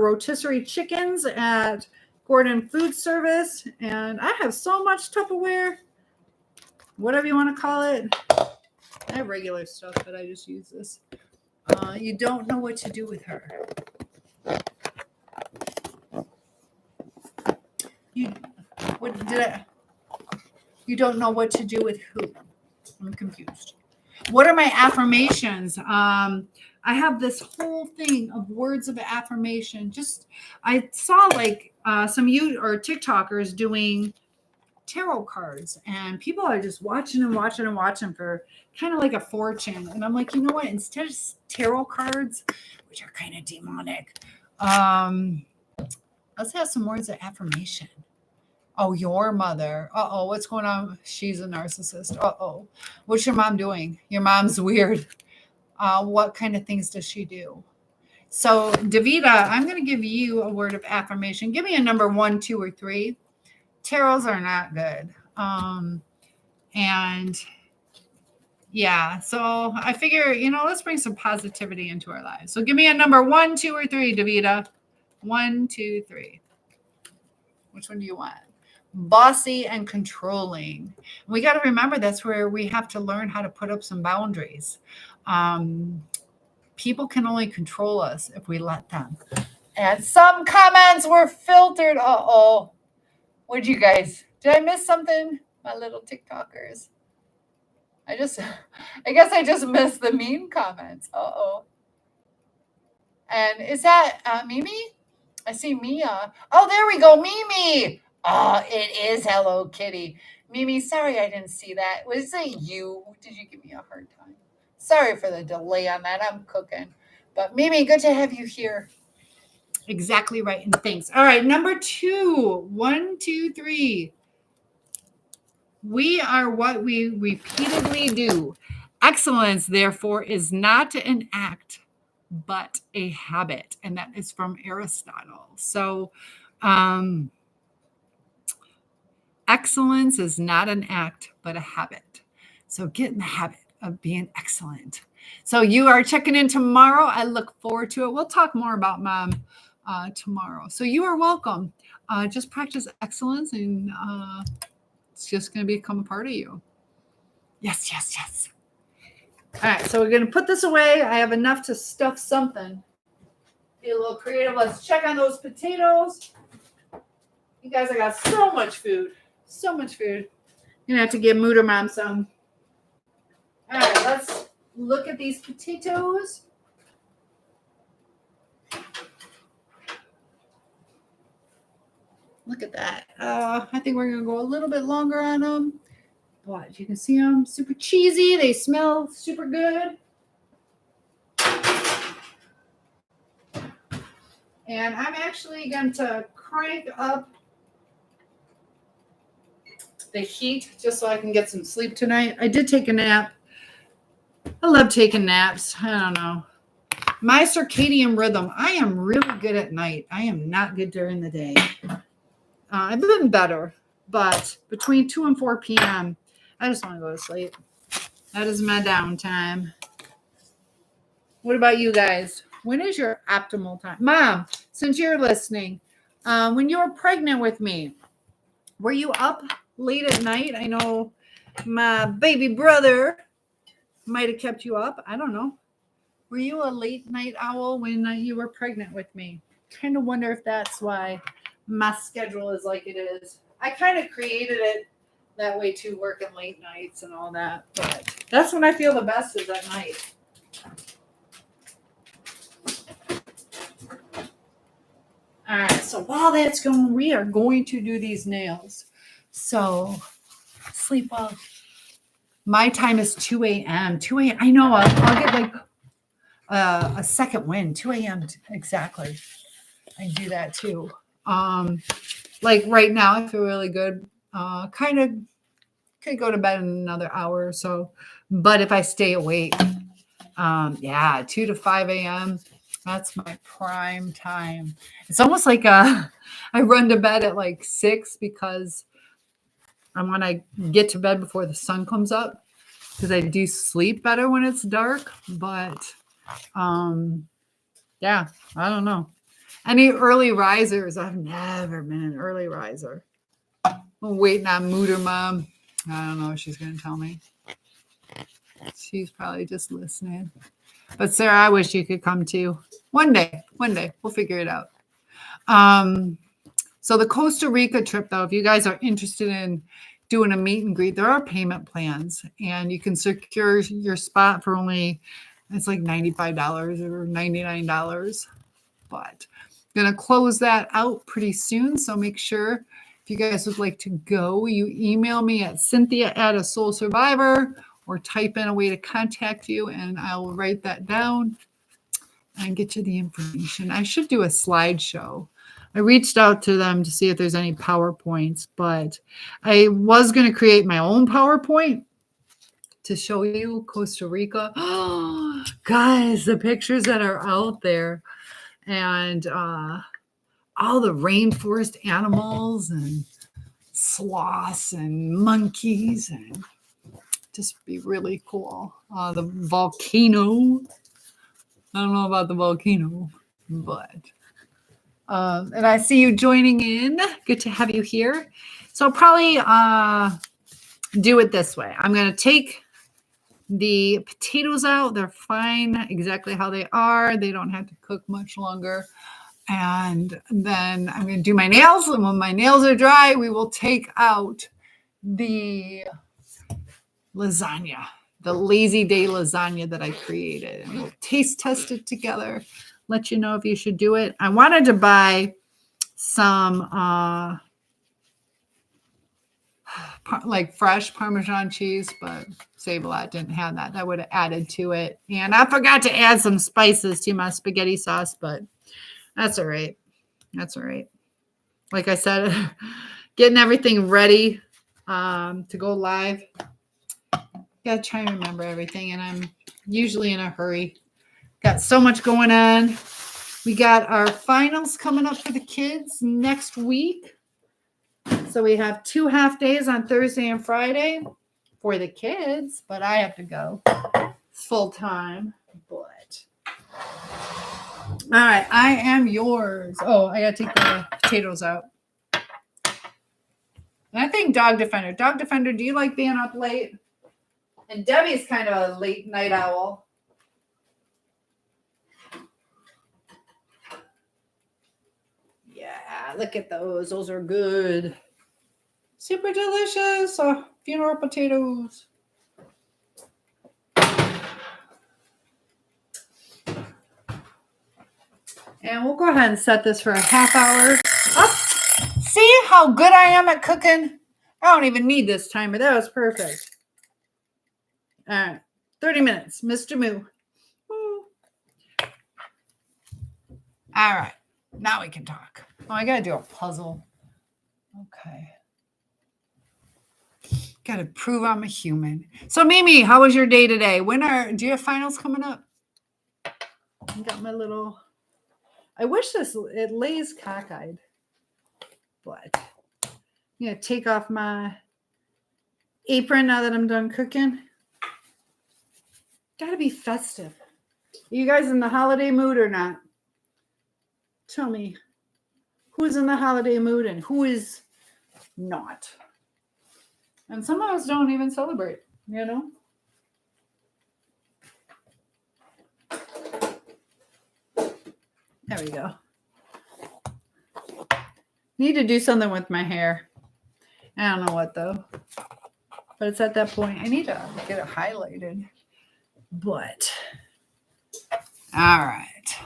rotisserie chickens at Gordon Food Service. And I have so much Tupperware, whatever you want to call it. I have regular stuff, but I just use this. You don't know what to do with her. You don't know what to do with who? I'm confused. What are my affirmations? I have this whole thing of words of affirmation. I saw like some you or TikTokers doing tarot cards, and people are just watching and watching and watching for kind of like a fortune. And I'm like, you know what? Instead of tarot cards, which are kind of demonic, let's have some words of affirmation. Oh, your mother. Uh-oh, what's going on? She's a narcissist. Uh-oh. What's your mom doing? Your mom's weird. What kind of things does she do? So, Davida, I'm going to give you a word of affirmation. Give me a number 1, 2, or 3. Tarots are not good. And yeah, so I figure, let's bring some positivity into our lives. So give me a number 1, 2, or 3, Davida. 1, 2, 3. Which one do you want? Bossy and controlling. We got to remember that's where we have to learn how to put up some boundaries. People can only control us if we let them. And some comments were filtered. Uh-oh. Did I miss something? My little TikTokers. I guess I just missed the mean comments. Uh-oh. And is that Mimi? I see Mia. Oh, there we go. Mimi. Oh, it is Hello Kitty. Mimi, sorry I didn't see that. Was it you? Did you give me a hard time? Sorry for the delay on that. I'm cooking. But Mimi, good to have you here. Exactly right. And thanks. All right. Number 2. 1, 2, 3. We are what we repeatedly do. Excellence, therefore, is not an act, but a habit. And that is from Aristotle. So, excellence is not an act, but a habit. So get in the habit of being excellent. So you are checking in tomorrow. I look forward to it. We'll talk more about Mom tomorrow. So you are welcome. Just practice excellence, and it's just going to become a part of you. Yes, yes, yes. All right, so we're going to put this away. I have enough to stuff something. Be a little creative. Let's check on those potatoes. You guys, I got so much food. So much food. You're going to have to give Mooter Mom some. All right, let's look at these potatoes. Look at that. I think we're going to go a little bit longer on them. But you can see them super cheesy. They smell super good. And I'm actually going to crank up the heat just so I can get some sleep tonight. I did take a nap. I love taking naps. I don't know. My circadian rhythm, I am really good at night. I am not good during the day. I've been better, but between 2 and 4 p.m., I just want to go to sleep. That is my downtime. What about you guys? When is your optimal time? Mom, since you're listening, when you were pregnant with me, were you up late at night? I know my baby brother might have kept you up. I don't know. Were you a late night owl when you were pregnant with me? Kind of wonder if that's why my schedule is like it is. I kind of created it that way too, working late nights and all that. But that's when I feel the best is at night. All right, so while that's going, we are going to do these nails. So sleep well. My time is 2 a.m. 2 a.m. I know I'll get like a second wind. 2 a.m. Exactly. I do that too. Like right now, I feel really good. Kind of could go to bed in another hour or so. But if I stay awake, 2 to 5 a.m., that's my prime time. It's almost like I run to bed at like 6 because I want to get to bed before the sun comes up because I do sleep better when it's dark. But yeah, I don't know. Any early risers? I've never been an early riser. I'm waiting on Mooter Mom. I don't know if she's going to tell me. She's probably just listening. But Sarah, I wish you could come too. One day, we'll figure it out. So the Costa Rica trip, though, if you guys are interested in doing a meet and greet, there are payment plans, and you can secure your spot for only It's like $95 or $99. But I'm going to close that out pretty soon. So make sure if you guys would like to go, you email me at Cynthia@asoulsurvivor or type in a way to contact you and I will write that down and get you the information. I should do a slideshow. I reached out to them to see if there's any PowerPoints, but I was going to create my own PowerPoint to show you Costa Rica. Oh, guys, the pictures that are out there and all the rainforest animals and sloths and monkeys and just be really cool. The volcano. I don't know about the volcano, but and I see you joining in. Good to have you here. So I'll probably do it this way. I'm going to take the potatoes out. They're fine exactly how they are. They don't have to cook much longer. And then I'm going to do my nails. And when my nails are dry, we will take out the lasagna, the lazy day lasagna that I created. And we'll taste test it together. Let you know if you should do it. I wanted to buy some like fresh Parmesan cheese, but Save-A-Lot didn't have that. That would have added to it. And I forgot to add some spices to my spaghetti sauce, but that's all right. That's all right. Like I said, getting everything ready to go live. Gotta try and remember everything, and I'm usually in a hurry. Got so much going on. We got our finals coming up for the kids next week. So we have 2 half days on Thursday and Friday for the kids, but I have to go full time. But all right, I am yours. Oh, I gotta take the potatoes out. And I think Dog Defender. Dog Defender, do you like being up late? And Debbie's kind of a late night owl. Yeah, look at those. Those are good. Super delicious. Funeral potatoes. And we'll go ahead and set this for a half hour. Oh, see how good I am at cooking? I don't even need this timer. That was perfect. All right. 30 minutes. Mr. Moo. Woo. All right. Now we can talk. Oh, I got to do a puzzle. Okay. Got to prove I'm a human. So, Mimi, how was your day today? Do you have finals coming up? I got my little... I wish it lays cockeyed. But I'm going to take off my apron now that I'm done cooking. Got to be festive. Are you guys in the holiday mood or not? Tell me, who's in the holiday mood and who is not? And some of us don't even celebrate, you know? There we go. Need to do something with my hair. I don't know what, though. But it's at that point. I need to get it highlighted. But, all right.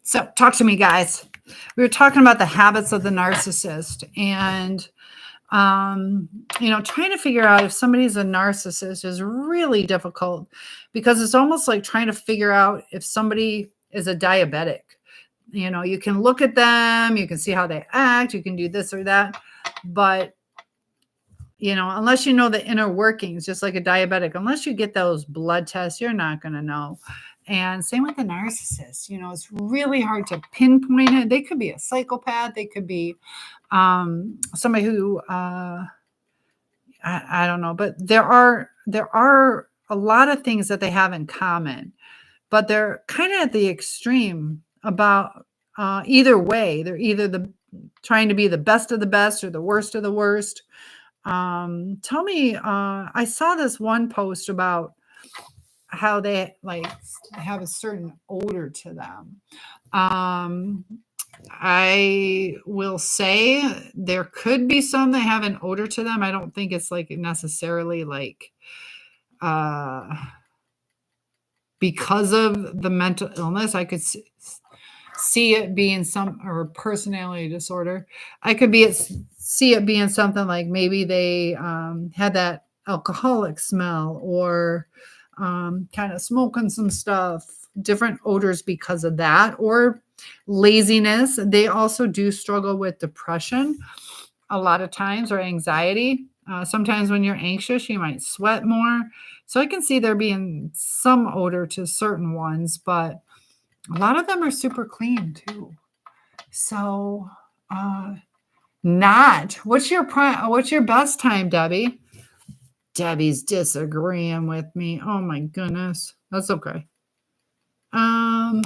So, talk to me, guys. We were talking about the habits of the narcissist and, trying to figure out if somebody's a narcissist is really difficult because it's almost like trying to figure out if somebody is a diabetic. You can look at them, you can see how they act, you can do this or that, but, unless you know the inner workings, just like a diabetic, unless you get those blood tests, you're not going to know. And same with the narcissist, it's really hard to pinpoint it. They could be a psychopath. They could be somebody who, I don't know, but there are a lot of things that they have in common, but they're kind of at the extreme about either way. They're either trying to be the best of the best or the worst of the worst. Tell me, I saw this one post about how they have a certain odor to them. I will say there could be some that have an odor to them. I don't think it's necessarily because of the mental illness. I could see it being or personality disorder. I could see it being something like maybe they had that alcoholic smell, or kind of smoking some stuff, different odors because of that, or laziness. They also do struggle with depression a lot of times, or anxiety. Sometimes when you're anxious, you might sweat more. So I can see there being some odor to certain ones, but a lot of them are super clean too. So what's your best time, Debbie? Debbie's disagreeing with me. Oh my goodness. That's okay. Not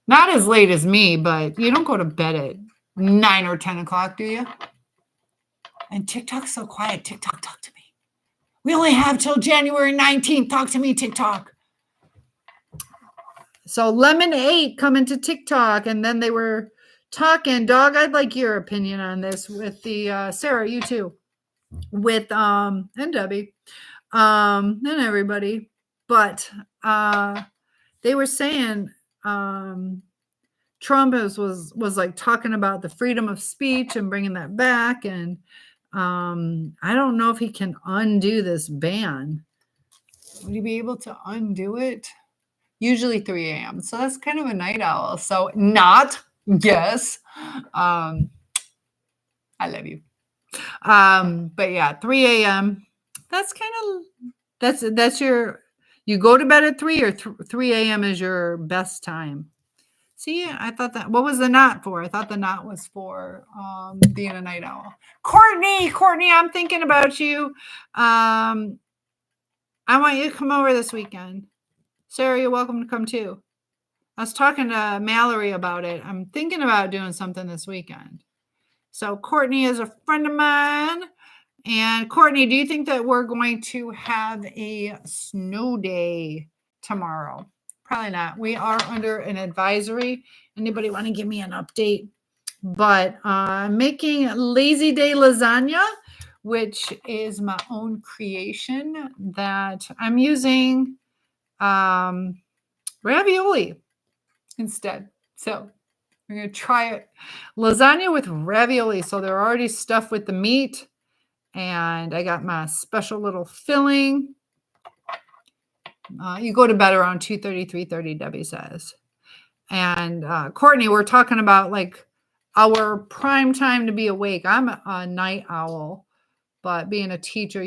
as late as me, but you don't go to bed at 9 or 10 o'clock, do you? And TikTok's so quiet. TikTok, talk to me. We only have till January 19th. Talk to me, TikTok. So Lemon 8 coming to TikTok, and then they were talking. Dog, I'd like your opinion on this with the Sarah, you too, with and Debbie, and everybody. But they were saying Trump was like talking about the freedom of speech and bringing that back, and I don't know if he can undo this ban. Would he be able to undo it? Usually 3 a.m. So that's kind of a night owl. So not, yes. I love you. But yeah, 3 a.m. That's kind of, that's you go to bed at 3, or 3 a.m. is your best time. See, I thought that, what was the knot for? I thought the knot was for being a night owl. Courtney, I'm thinking about you. I want you to come over this weekend. Sarah, you're welcome to come too. I was talking to Mallory about it. I'm thinking about doing something this weekend. So Courtney is a friend of mine. And Courtney, do you think that we're going to have a snow day tomorrow? Probably not. We are under an advisory. Anybody want to give me an update? But making lazy day lasagna, which is my own creation that I'm using ravioli instead. So we're going to try it. Lasagna with ravioli. So they're already stuffed with the meat. And I got my special little filling. You go to bed around 2:30, 3:30, Debbie says. And Courtney, we're talking about like our prime time to be awake. I'm a night owl, but being a teacher,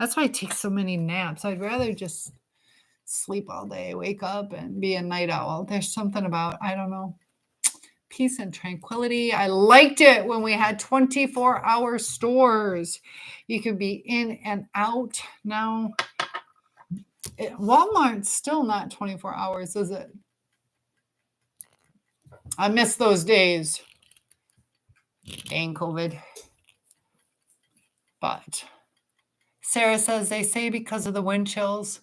that's why I take so many naps. I'd rather just sleep all day, wake up and be a night owl. There's something about, I don't know, peace and tranquility. I liked it when we had 24-hour stores. You could be in and out. Now, Walmart's still not 24 hours, is it? I miss those days. Dang COVID. But Sarah says they say because of the wind chills.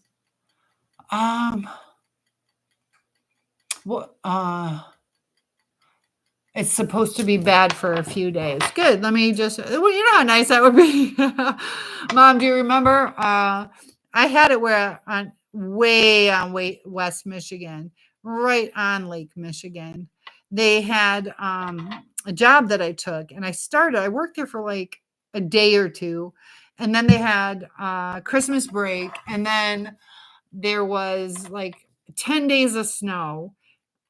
It's supposed to be bad for a few days. Good. Let me just, well, you know how nice that would be. Mom, do you remember? I had it way on West Michigan, right on Lake Michigan. They had a job that I took, and I worked there for like a day or two, and then they had Christmas break, and then there was like 10 days of snow.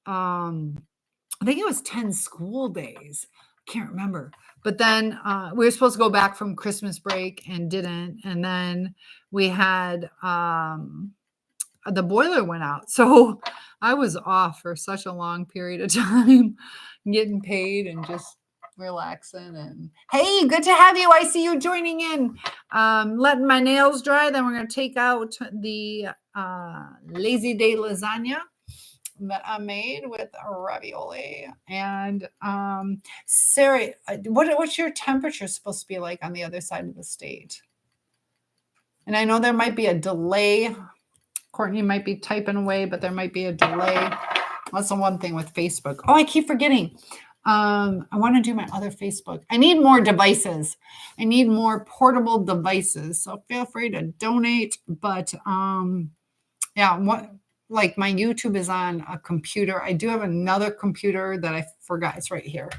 I think it was 10 school days. I can't remember. But then we were supposed to go back from Christmas break and didn't. And then we had the boiler went out. So I was off for such a long period of time, getting paid and just relaxing. And hey, good to have you. I see you joining in. Letting my nails dry. Then we're going to take out the Lazy Day lasagna that I made with ravioli. And Sarah, what's your temperature supposed to be like on the other side of the state? And I know there might be a delay. Courtney might be typing away, but there might be a delay. That's the one thing with Facebook. Oh, I keep forgetting. I want to do my other Facebook. I need more devices. I need more portable devices. So feel free to donate. But Yeah, like my YouTube is on a computer. I do have another computer that I forgot. It's right here.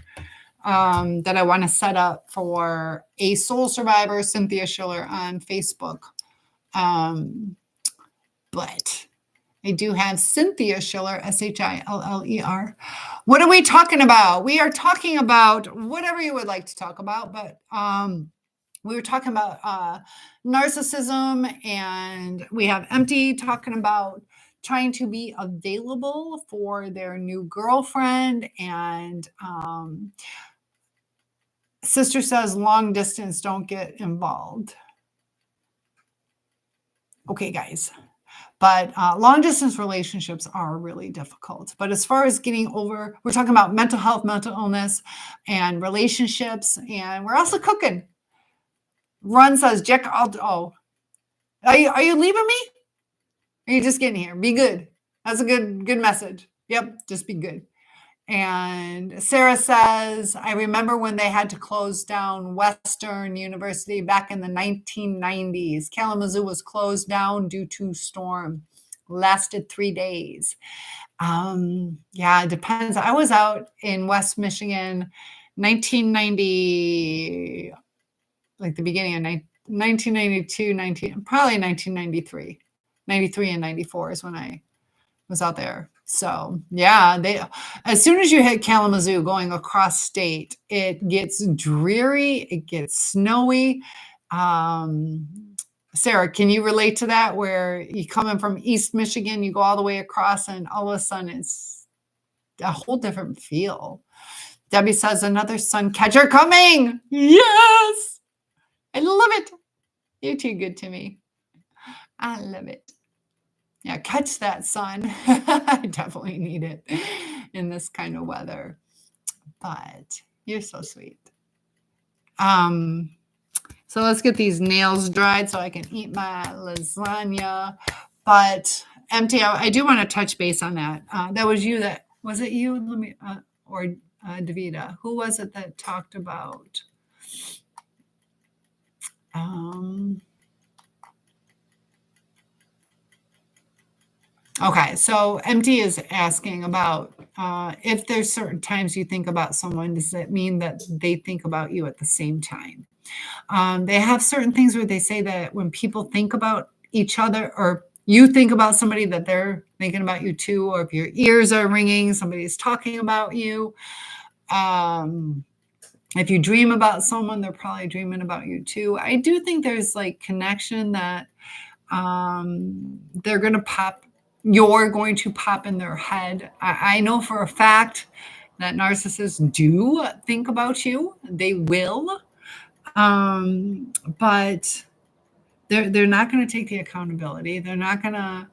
That I want to set up for a soul survivor, Cynthia Schiller, on Facebook. But I do have Cynthia Schiller, Schiller. What are we talking about? We are talking about whatever you would like to talk about, but we were talking about narcissism, and we have Empty talking about trying to be available for their new girlfriend, and Sister says long distance, don't get involved. Okay, guys. But long distance relationships are really difficult. But as far as getting over, we're talking about mental health, mental illness, and relationships. And we're also cooking. Run says, Jack, are you leaving me? Or are you just getting here? Be good. That's a good message. Yep, just be good. And Sarah says, I remember when they had to close down Western University back in the 1990s. Kalamazoo was closed down due to storm. Lasted 3 days. Yeah, it depends. I was out in West Michigan, 1990, like the beginning of 1992, probably 1993. 93 and 94 is when I was out there. So yeah, as soon as you hit Kalamazoo going across state, it gets dreary, it gets snowy. Sarah, can you relate to that, where you coming from East Michigan, you go all the way across, and all of a sudden it's a whole different feel? Debbie says, another sun catcher coming. Yes, I love it. You're too good to me. I love it. Yeah, catch that sun. I definitely need it in this kind of weather. But you're so sweet. So let's get these nails dried so I can eat my lasagna. But Empty, I do want to touch base on that. That was you. Was it you? Let me or Davida. Who was it that talked about? Okay, so Empty is asking about if there's certain times you think about someone, does that mean that they think about you at the same time? They have certain things where they say that when people think about each other, or you think about somebody, that they're thinking about you too, or if your ears are ringing, somebody's talking about you. If you dream about someone, they're probably dreaming about you too. I do think there's like connection that they're going to pop. You're going to pop in their head. I know for a fact that narcissists do think about you. They will. But they're not going to take the accountability. They're not going to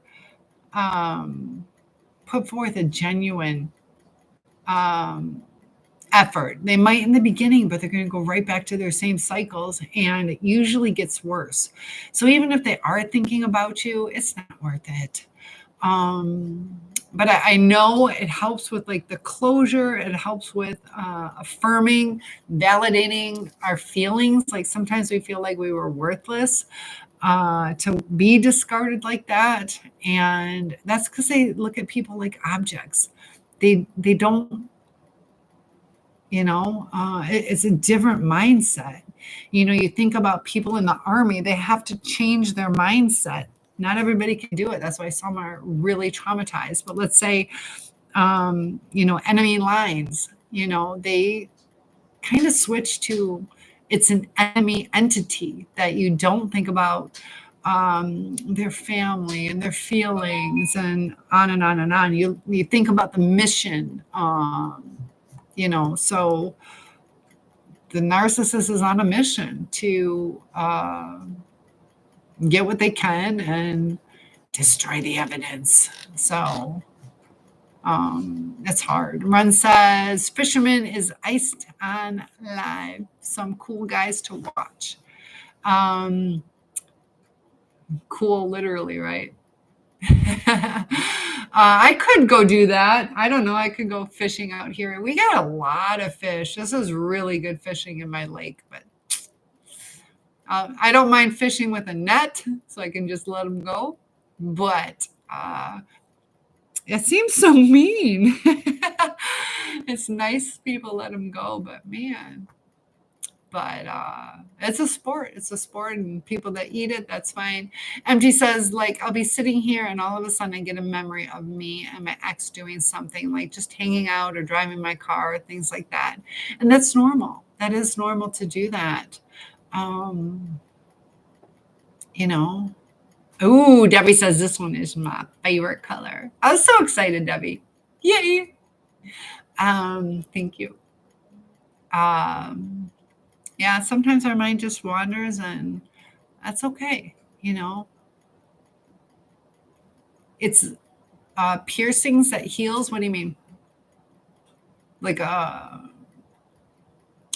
put forth a genuine effort. They might in the beginning, but they're going to go right back to their same cycles, and it usually gets worse. So even if they are thinking about you, it's not worth it. But I know it helps with like the closure. It helps with affirming, validating our feelings. Like sometimes we feel like we were worthless to be discarded like that. And that's because they look at people like objects. They don't, it's a different mindset. You think about people in the army, they have to change their mindset. Not everybody can do it. That's why some are really traumatized. But let's say, enemy lines, they kind of switch to, it's an enemy entity that you don't think about their family and their feelings and on and on and on. You think about the mission, so the narcissist is on a mission to get what they can and destroy the evidence. So it's hard. Run says, Fisherman is iced on live. Some cool guys to watch. Cool, literally, right? I could go do that. I don't know. I could go fishing out here. We got a lot of fish. This is really good fishing in my lake, but I don't mind fishing with a net, so I can just let them go. But It seems so mean. It's nice people let them go, but man. But it's a sport. It's a sport, and people that eat it, that's fine. MG says, like, I'll be sitting here, and all of a sudden I get a memory of me and my ex doing something, like just hanging out or driving my car, or things like that. And that's normal. That is normal to do that. You know, ooh, Debbie says this one is my favorite color. I was so excited, Debbie. Yay. Thank you. Yeah, sometimes our mind just wanders, and that's okay. You know, it's piercings that heals. What do you mean? Like,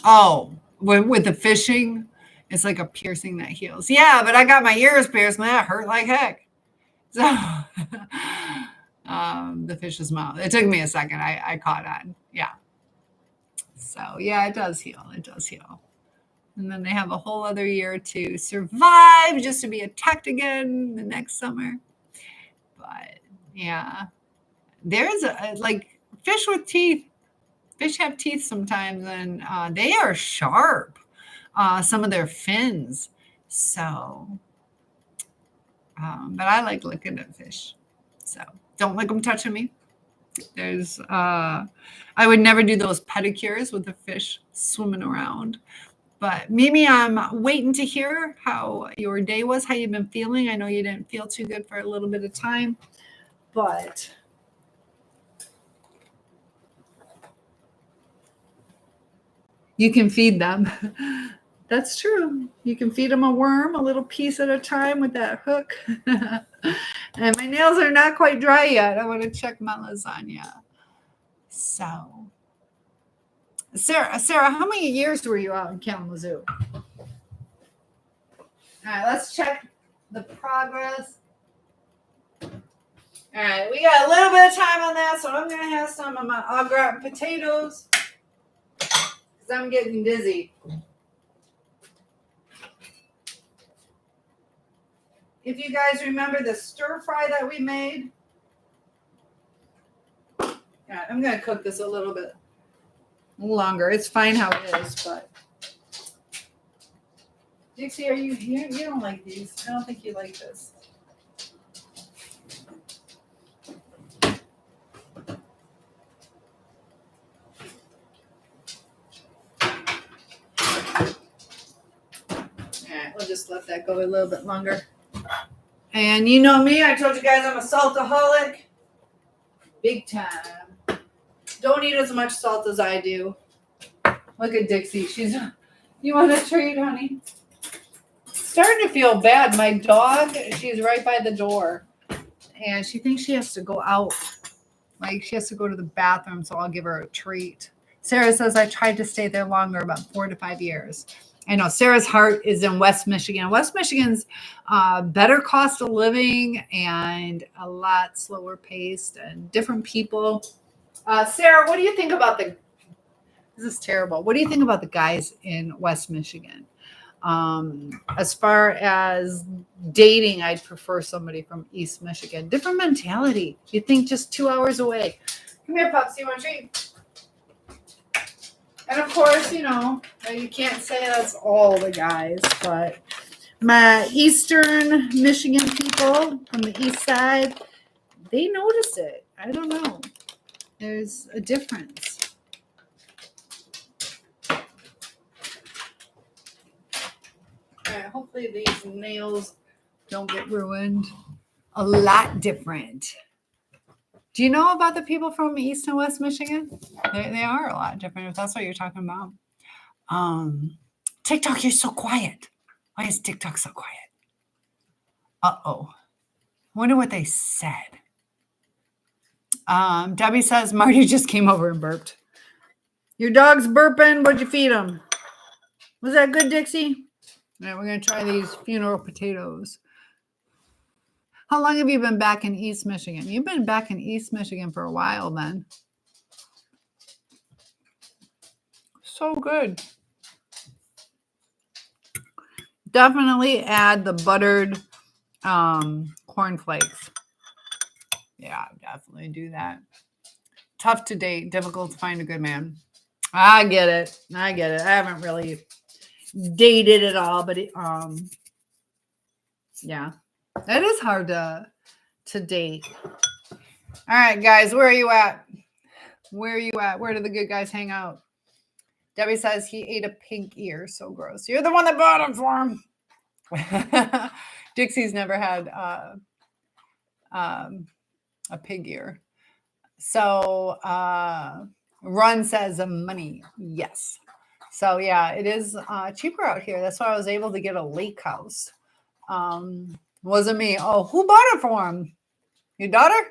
oh, with the fishing, it's like a piercing that heals. Yeah, but I got my ears pierced, and that hurt like heck. So, the fish's mouth. It took me a second. I caught on. Yeah. So yeah, it does heal. It does heal. And then they have a whole other year to survive, just to be attacked again the next summer. But yeah, there's like fish with teeth. Fish have teeth sometimes, and they are sharp. Some of their fins. So, but I like looking at fish. So don't like them touching me. There's, I would never do those pedicures with the fish swimming around. But Mimi, I'm waiting to hear how your day was, how you've been feeling. I know you didn't feel too good for a little bit of time, but you can feed them. That's true. You can feed them a worm, a little piece at a time with that hook. And my nails are not quite dry yet. I want to check my lasagna. So, Sarah, how many years were you out in Kalamazoo? All right, let's check the progress. All right, we got a little bit of time on that, so I'm going to have some of my au gratin potatoes because I'm getting dizzy. If you guys remember the stir fry that we made, yeah, I'm going to cook this a little bit longer. It's fine how it is, but Dixie, are you don't like these? I don't think you like this. Alright, we'll just let that go a little bit longer. And you know me, I told you guys I'm a saltaholic. Big time. Don't eat as much salt as I do. Look at Dixie. You want a treat, honey? Starting to feel bad. My dog, she's right by the door. And she thinks she has to go out. Like she has to go to the bathroom, so I'll give her a treat. Sarah says I tried to stay there longer, about 4 to 5 years. I know Sarah's heart is in West Michigan. West Michigan's better cost of living and a lot slower paced and different people. Sarah, what do you think about this is terrible. What do you think about the guys in West Michigan? As far as dating, I'd prefer somebody from East Michigan. Different mentality. You think just 2 hours away. Come here, Pups. You want a treat? And of course, you can't say that's all the guys, but my Eastern Michigan people from the east side, they notice it. I don't know. There's a difference. All right, hopefully these nails don't get ruined. A lot different. Do you know about the people from East and West Michigan? They are a lot different, if that's what you're talking about. TikTok, you're so quiet. Why is TikTok so quiet? Uh-oh. I wonder what they said. Debbie says, Marty just came over and burped. Your dog's burping. What'd you feed him? Was that good, Dixie? All right, we're going to try these funeral potatoes. How long have you been back in East Michigan? You've been back in East Michigan for a while then. So good. Definitely add the buttered cornflakes. Yeah, definitely do that. Tough to date, difficult to find a good man. I get it. I haven't really dated at all, but yeah, it is hard to date. All right, guys, where are you at? Where are you at? Where do the good guys hang out? Debbie says he ate a pink ear. So gross. You're the one that bought him for him. Dixie's never had a pig ear. So Run says money. Yes. So yeah, it is cheaper out here. That's why I was able to get a lake house. Wasn't me. Oh, who bought it for him? Your daughter?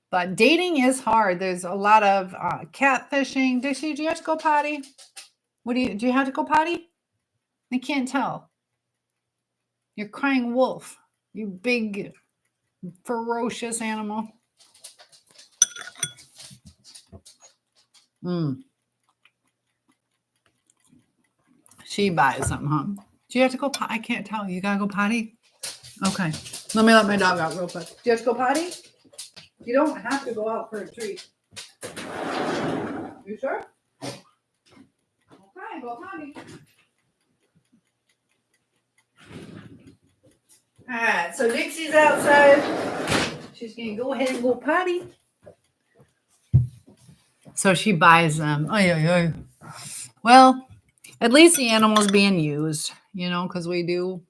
But dating is hard. There's a lot of catfishing. Dixie, do you have to go potty? Do you have to go potty? I can't tell. You're crying wolf. You big, ferocious animal. She buys them, huh? Do you have to go potty? I can't tell. You gotta go potty? Okay. Let me let my dog out real quick. Do you have to go potty? You don't have to go out for a treat. You sure? Okay, go potty. All right, so Dixie's outside. She's going to go ahead and go potty. So she buys them. Well, at least the animal's being used, because we do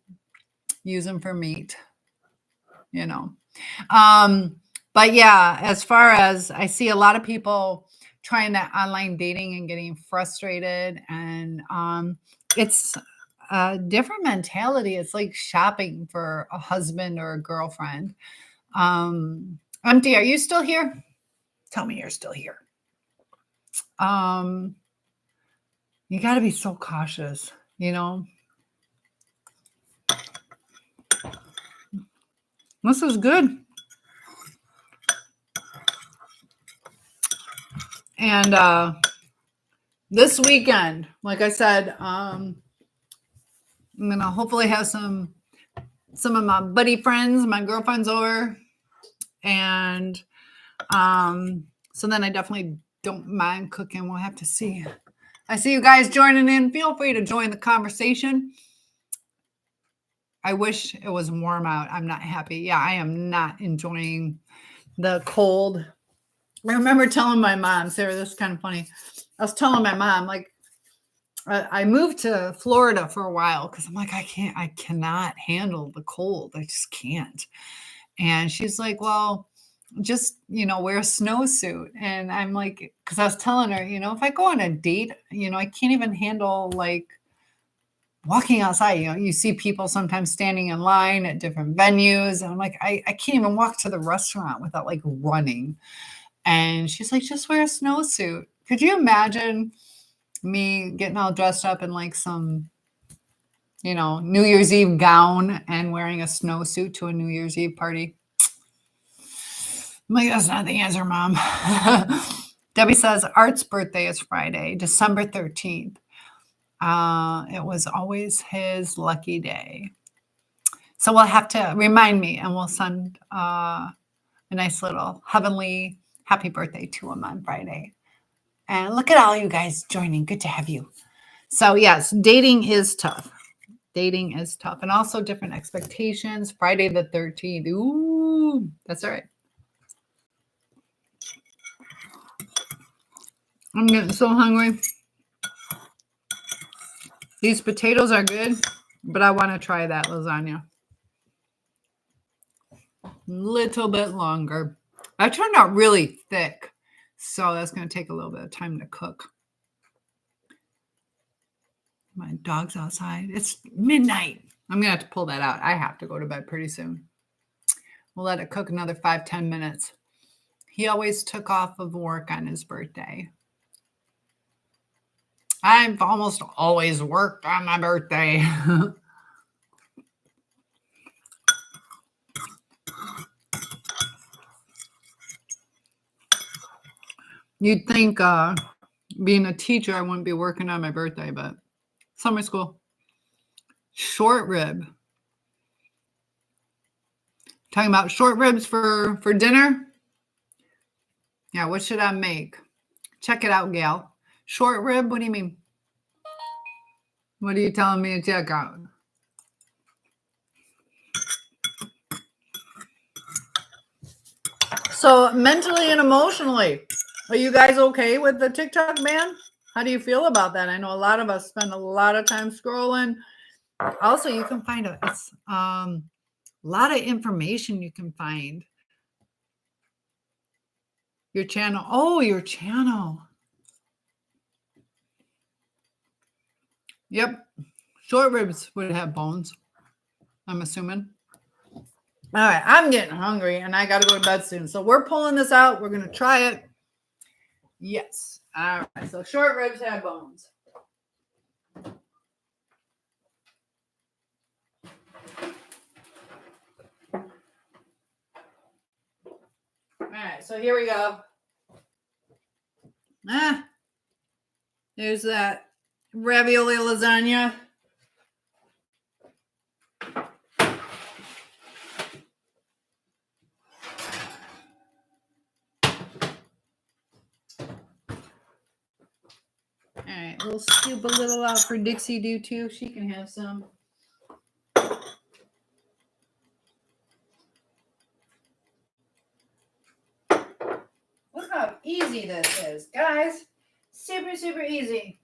use them for meat, But yeah, as far as I see a lot of people trying that online dating and getting frustrated, and it's a different mentality. It's like shopping for a husband or a girlfriend. Empty, are you still here? Tell me you're still here. You got to be so cautious, This is good. And this weekend, like I said, I'm going to hopefully have some of my buddy friends, my girlfriends over. And so then I definitely don't mind cooking. We'll have to see. I see you guys joining in. Feel free to join the conversation. I wish it was warm out. I'm not happy. Yeah, I am not enjoying the cold. I remember telling my mom, Sarah, this is kind of funny. I was telling my mom, like, I moved to Florida for a while because I'm like, I cannot handle the cold. I just can't. And she's like, well, just, wear a snowsuit. And I'm like, because I was telling her, if I go on a date, I can't even handle like walking outside. You see people sometimes standing in line at different venues. And I'm like, I can't even walk to the restaurant without like running. And she's like, just wear a snowsuit. Could you imagine me getting all dressed up in like some, New Year's Eve gown and wearing a snowsuit to a New Year's Eve party? I'm like, that's not the answer, Mom. Debbie says Art's birthday is Friday, December 13th. It was always his lucky day. So we'll have to remind me, and we'll send a nice little heavenly happy birthday to him on Friday. And look at all you guys joining. Good to have you. So yes, dating is tough. Dating is tough. And also different expectations. Friday the 13th. Ooh, that's all right. I'm getting so hungry. These potatoes are good, but I want to try that lasagna. A little bit longer. I turned out really thick, so that's going to take a little bit of time to cook. My dog's outside. It's midnight. I'm going to have to pull that out. I have to go to bed pretty soon. We'll let it cook another 5-10 minutes. He always took off of work on his birthday. I've almost always worked on my birthday. You'd think being a teacher, I wouldn't be working on my birthday, but summer school. Short rib. Talking about short ribs for dinner. Yeah, what should I make? Check it out, Gail. Short rib? What do you mean? What are you telling me to check out? So mentally and emotionally, are you guys okay with the TikTok ban? How do you feel about that? I know a lot of us spend a lot of time scrolling. Also, you can find a lot of information you can find. Your channel. Oh, your channel. Yep. Short ribs would have bones, I'm assuming. All right. I'm getting hungry and I got to go to bed soon. So we're pulling this out. We're going to try it. Yes. All right. So short ribs have bones. All right. So here we go. There's that ravioli lasagna. All right, we'll scoop a little out for Dixie Doo too. She can have some. Look how easy this is, guys. Super, super easy.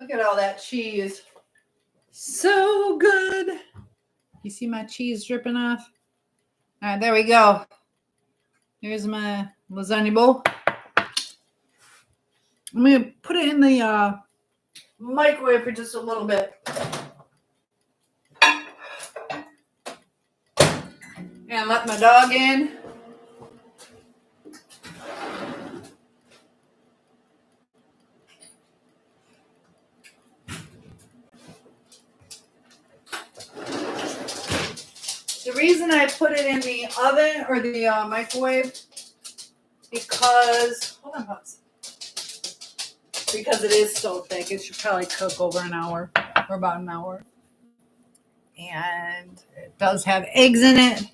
Look at all that cheese. So good. You see my cheese dripping off? All right, there we go. Here's my lasagna bowl. I'm going to put it in the microwave for just a little bit. And let my dog in. The reason I put it in the oven or the microwave because, hold on, Pops. Because it is so thick, it should probably cook over an hour or about an hour. And it does have eggs in it.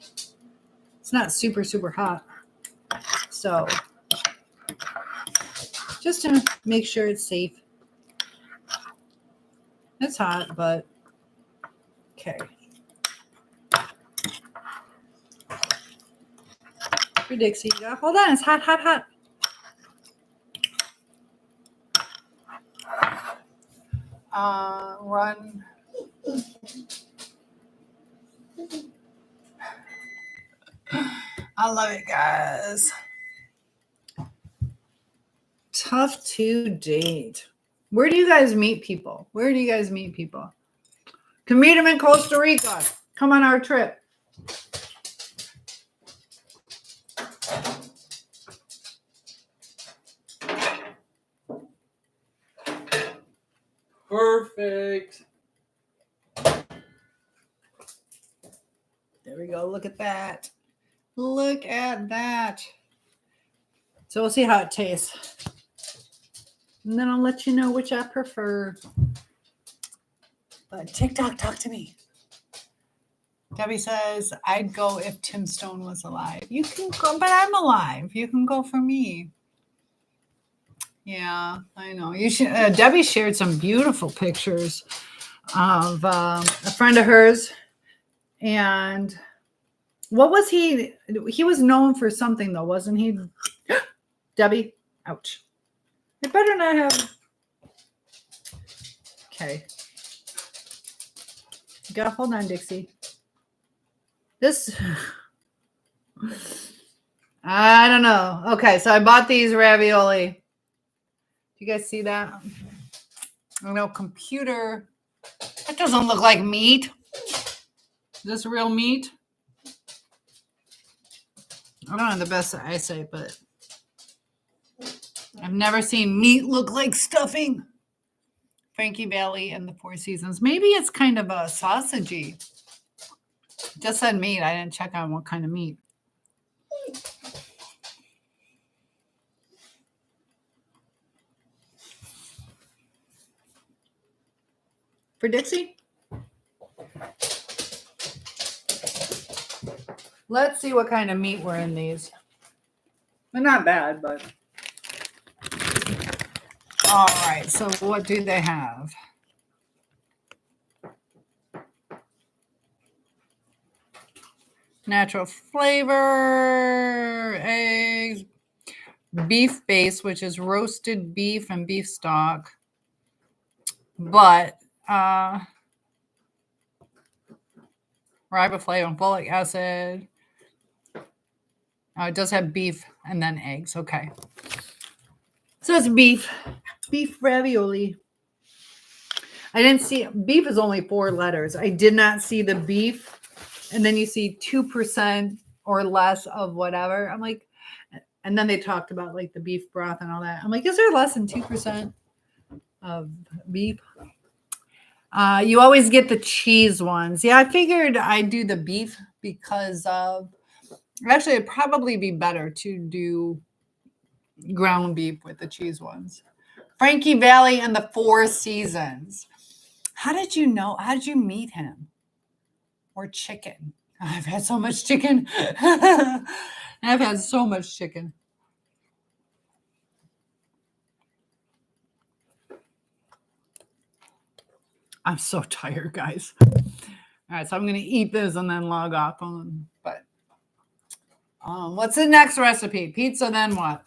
It's not super, super hot. So just to make sure it's safe. It's hot, but okay. For Dixie, hold on, it's hot, hot, hot. Run. I love it, guys. Tough to date. Where do you guys meet people? Where do you guys meet people? Can meet them in Costa Rica. Come on our trip. Perfect. There we go. Look at that. Look at that. So we'll see how it tastes. And then I'll let you know which I prefer. But TikTok, talk to me. Debbie says, I'd go if Tim Stone was alive. You can go, but I'm alive. You can go for me. Yeah, I know. You should. Debbie shared some beautiful pictures of a friend of hers. And what was he? He was known for something, though, wasn't he? Debbie, ouch. I better not have. Okay. You gotta hold on, Dixie. This. I don't know. Okay, so I bought these ravioli. Do you guys see that? I know, computer. That doesn't look like meat. Is this real meat? I don't have the best eyesight, but I've never seen meat look like stuffing. Frankie Valli and the Four Seasons. Maybe it's kind of a sausagey. Just said meat. I didn't check on what kind of meat. For Dixie? Let's see what kind of meat were in these. They're not bad, but. All right, so what do they have? Natural flavor, eggs, beef base, which is roasted beef and beef stock. But riboflavin, folic acid. It does have beef and then eggs. Okay. So it's beef ravioli. I didn't see, beef is only 4 letters. I did not see the beef. And then you see 2% or less of whatever. I'm like, and then they talked about like the beef broth and all that. I'm like, is there less than 2% of beef? You always get the cheese ones. Yeah, I figured I'd do the beef because actually it'd probably be better to do ground beef with the cheese ones. Frankie Valli and the 4 Seasons. How did you know? How did you meet him? Or chicken? I've had so much chicken. I've had so much chicken. I'm so tired, guys. All right, so I'm going to eat this and then log off. But what's the next recipe? Pizza, then what?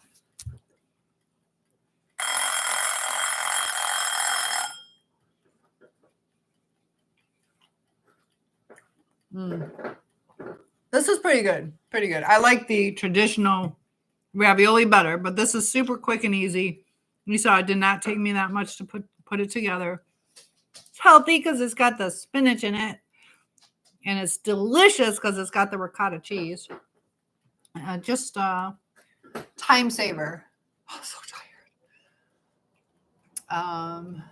This is pretty good. Pretty good. I like the traditional ravioli better, but this is super quick and easy. You saw it did not take me that much to put it together. It's healthy because it's got the spinach in it. And it's delicious because it's got the ricotta cheese. Just time saver. Oh, so tired.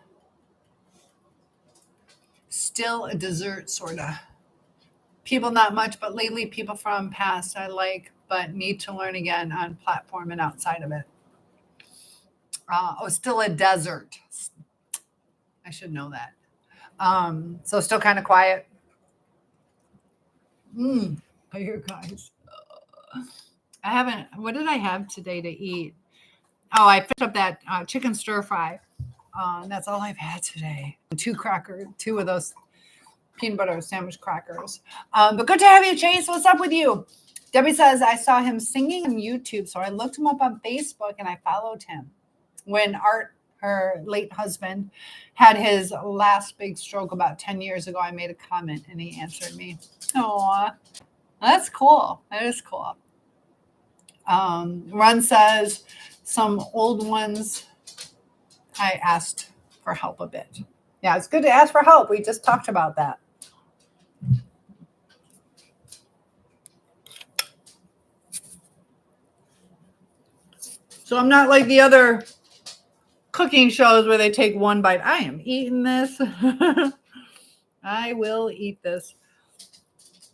Still a dessert, sort of. People not much, but lately people from past I like, but need to learn again on platform and outside of it. Still a desert. I should know that. So still kind of quiet. Here, guys. I haven't. What did I have today to eat? Oh, I finished up that chicken stir fry. That's all I've had today. 2 of those peanut butter sandwich crackers. But good to have you, Chase. What's up with you? Debbie says, I saw him singing on YouTube, so I looked him up on Facebook and I followed him. When Art, her late husband, had his last big stroke about 10 years ago, I made a comment and he answered me. Aw, that's cool. That is cool. Ron says, some old ones, I asked for help a bit. Yeah, it's good to ask for help. We just talked about that. So I'm not like the other cooking shows where they take one bite. I am eating this. I will eat this.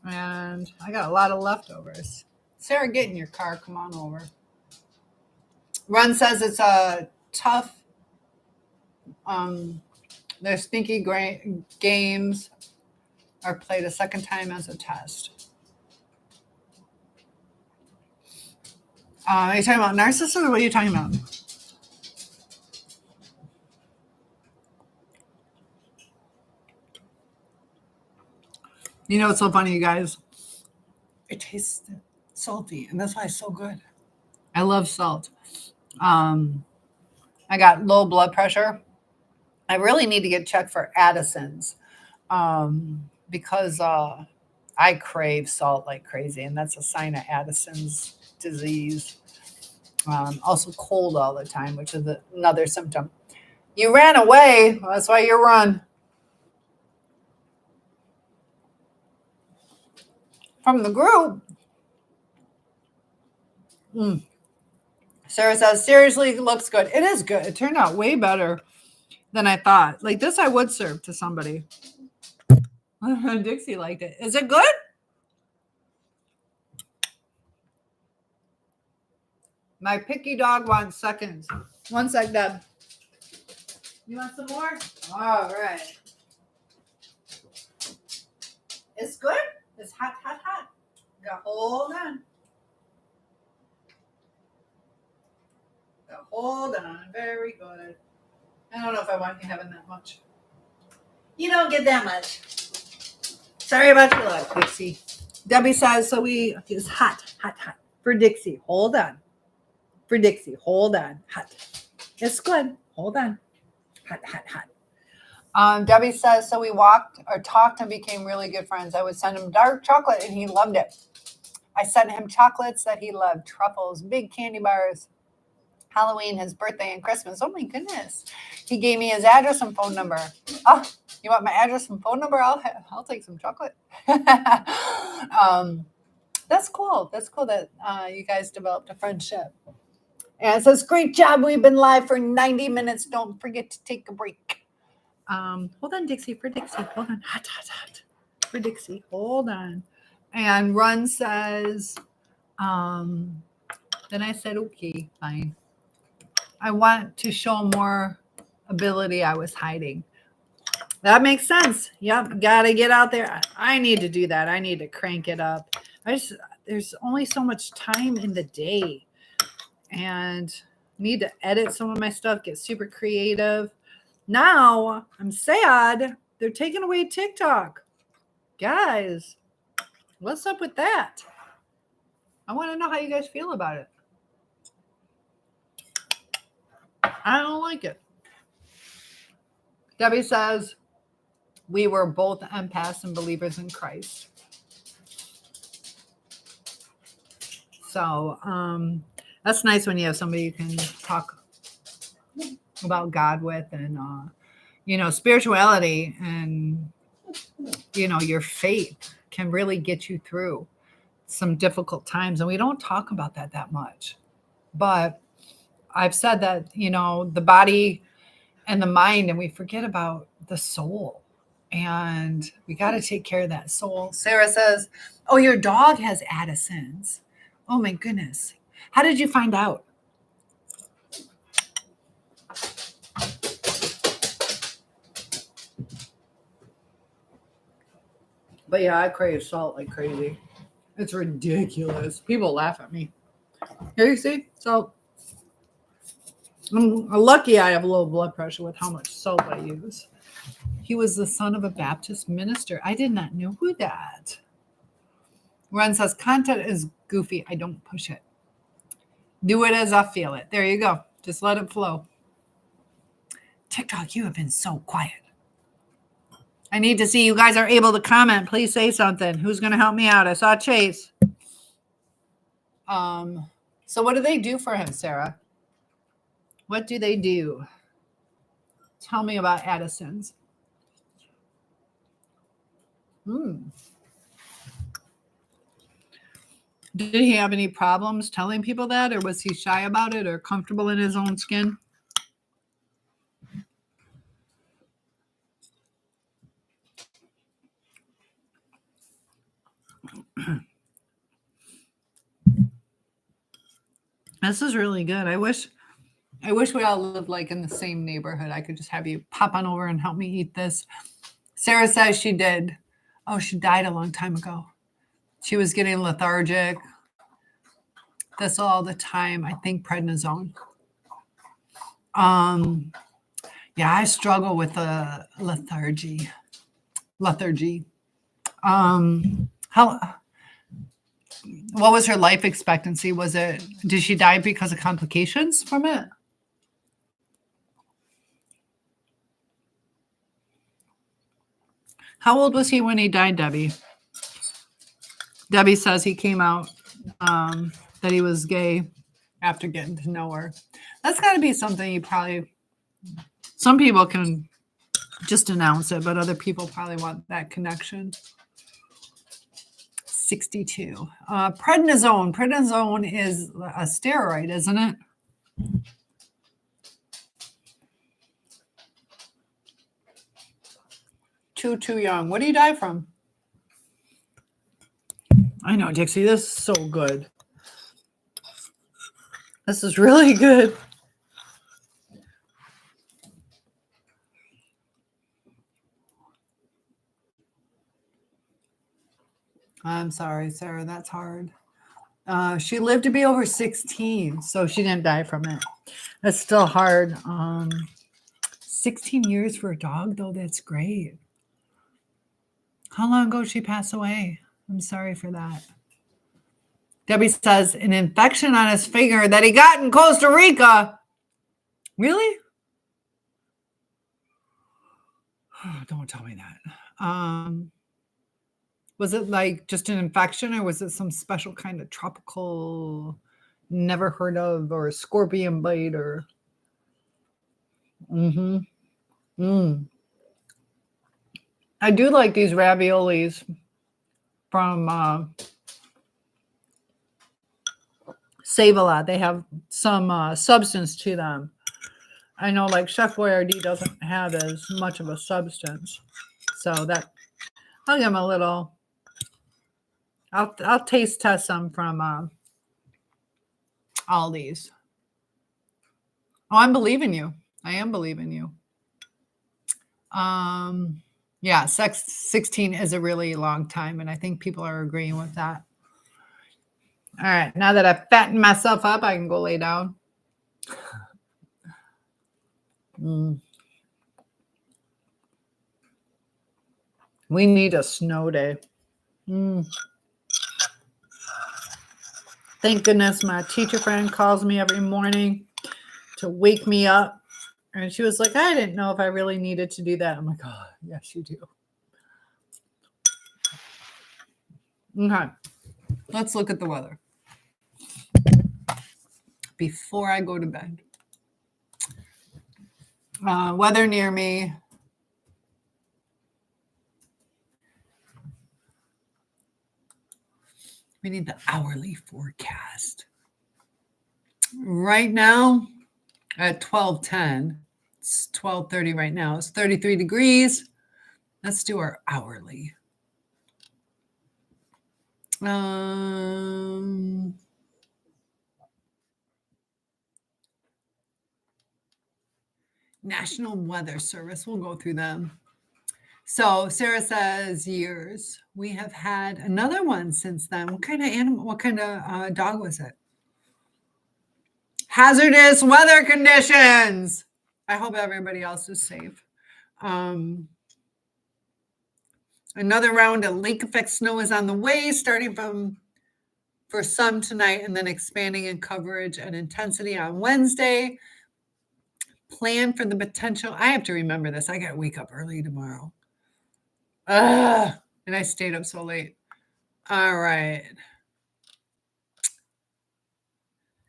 And I got a lot of leftovers. Sarah, get in your car. Come on over. Ron says it's a tough. Their stinky games are played a second time as a test. Are you talking about Narcissist or what are you talking about? You know, it's so funny, you guys. It tastes salty, and that's why it's so good. I love salt. I got low blood pressure. I really need to get checked for Addison's because I crave salt like crazy, and that's a sign of Addison's disease. Also cold all the time, which is another symptom. You ran away. That's why you run. From the group. Sarah says, seriously, looks good. It is good. It turned out way better than I thought. Like this, I would serve to somebody. Dixie liked it. Is it good? My picky dog wants seconds. 1 sec, Deb. You want some more? All right. It's good. It's hot, hot, hot. Got hold on. Got hold on. Very good. I don't know if I want you having that much. You don't get that much. Sorry about your luck, Dixie. Debbie says, so it's hot, hot, hot. For Dixie, hold on. For Dixie, hold on. Hot. It's good. Hold on. Hot, hot, hot. Debbie says, so we walked or talked and became really good friends. I would send him dark chocolate and he loved it. I sent him chocolates that he loved, truffles, big candy bars. Halloween, his birthday, and Christmas. Oh my goodness. He gave me his address and phone number. Oh, you want my address and phone number? I'll take some chocolate. That's cool. That's cool that you guys developed a friendship. And it says, great job. We've been live for 90 minutes. Don't forget to take a break. Hold on, Dixie. For Dixie. Hold on. Hot, hot, hot. For Dixie. Hold on. And Run says, then I said, okay, fine. I want to show more ability I was hiding. That makes sense. Yep. Got to get out there. I need to do that. I need to crank it up. There's only so much time in the day and need to edit some of my stuff, get super creative. Now I'm sad they're taking away TikTok. Guys, what's up with that? I want to know how you guys feel about it. I don't like it. Debbie says, we were both empaths and believers in Christ. So that's nice when you have somebody you can talk about God with and, spirituality and, your faith can really get you through some difficult times. And we don't talk about that much. But I've said that, the body and the mind, and we forget about the soul. And we got to take care of that soul. Sarah says, oh, your dog has Addison's. Oh, my goodness. How did you find out? But yeah, I crave salt like crazy. It's ridiculous. People laugh at me. Here you see? Salt. I'm lucky I have low blood pressure with how much salt I use. He was the son of a Baptist minister. I did not know who that. Ren says, content is goofy. I don't push it. Do it as I feel it. There you go. Just let it flow. TikTok, you have been so quiet. I need to see you guys are able to comment. Please say something. Who's going to help me out? I saw Chase. So what do they do for him, Sarah? What do they do? Tell me about Addison's. Did he have any problems telling people that, or was he shy about it or comfortable in his own skin? This is really good. I wish we all lived like in the same neighborhood. I could just have you pop on over and help me eat this. Sarah says she did. Oh, she died a long time ago. She was getting lethargic. This all the time. I think prednisone. Yeah, I struggle with lethargy. What was her life expectancy? Did she die because of complications from it? How old was he when he died, Debbie? Debbie says he came out that he was gay after getting to know her. That's got to be something some people can just announce it, but other people probably want that connection. 62. Prednisone. Prednisone is a steroid, isn't it? Too young. What do you die from? I know, Dixie. This is so good. This is really good. I'm sorry, Sarah. That's hard. She lived to be over 16, so she didn't die from it. That's still hard. 16 years for a dog, though, that's great. How long ago did she pass away? I'm sorry for that. Debbie says, an infection on his finger that he got in Costa Rica. Really? Oh, don't tell me that. Was it like just an infection, or was it some special kind of tropical, never heard of, or a scorpion bite, or? Mm-hmm. Mm. I do like these raviolis from Save-A-Lot. They have some substance to them. I know, like Chef Boyardee doesn't have as much of a substance, so that I'll give them a little. I'll taste test some from Aldi's. Oh, I'm believing you. I am believing you. Yeah, 16 is a really long time, and I think people are agreeing with that. All right, now that I've fattened myself up, I can go lay down. We need a snow day. Thank goodness my teacher friend calls me every morning to wake me up. And she was like, I didn't know if I really needed to do that. I'm like, oh, yes, you do. Okay, let's look at the weather before I go to bed. Weather near me. We need the hourly forecast. Right now at 12:10, it's 12:30 right now. It's 33 degrees. Let's do our hourly. National Weather Service. We'll go through them. So Sarah says years. We have had another one since then. What kind of animal? What kind of dog was it? Hazardous weather conditions. I hope everybody else is safe. Another round of lake effect snow is on the way, starting for some tonight and then expanding in coverage and intensity on Wednesday. Plan for the potential. I have to remember this. I got to wake up early tomorrow. And I stayed up so late. All right.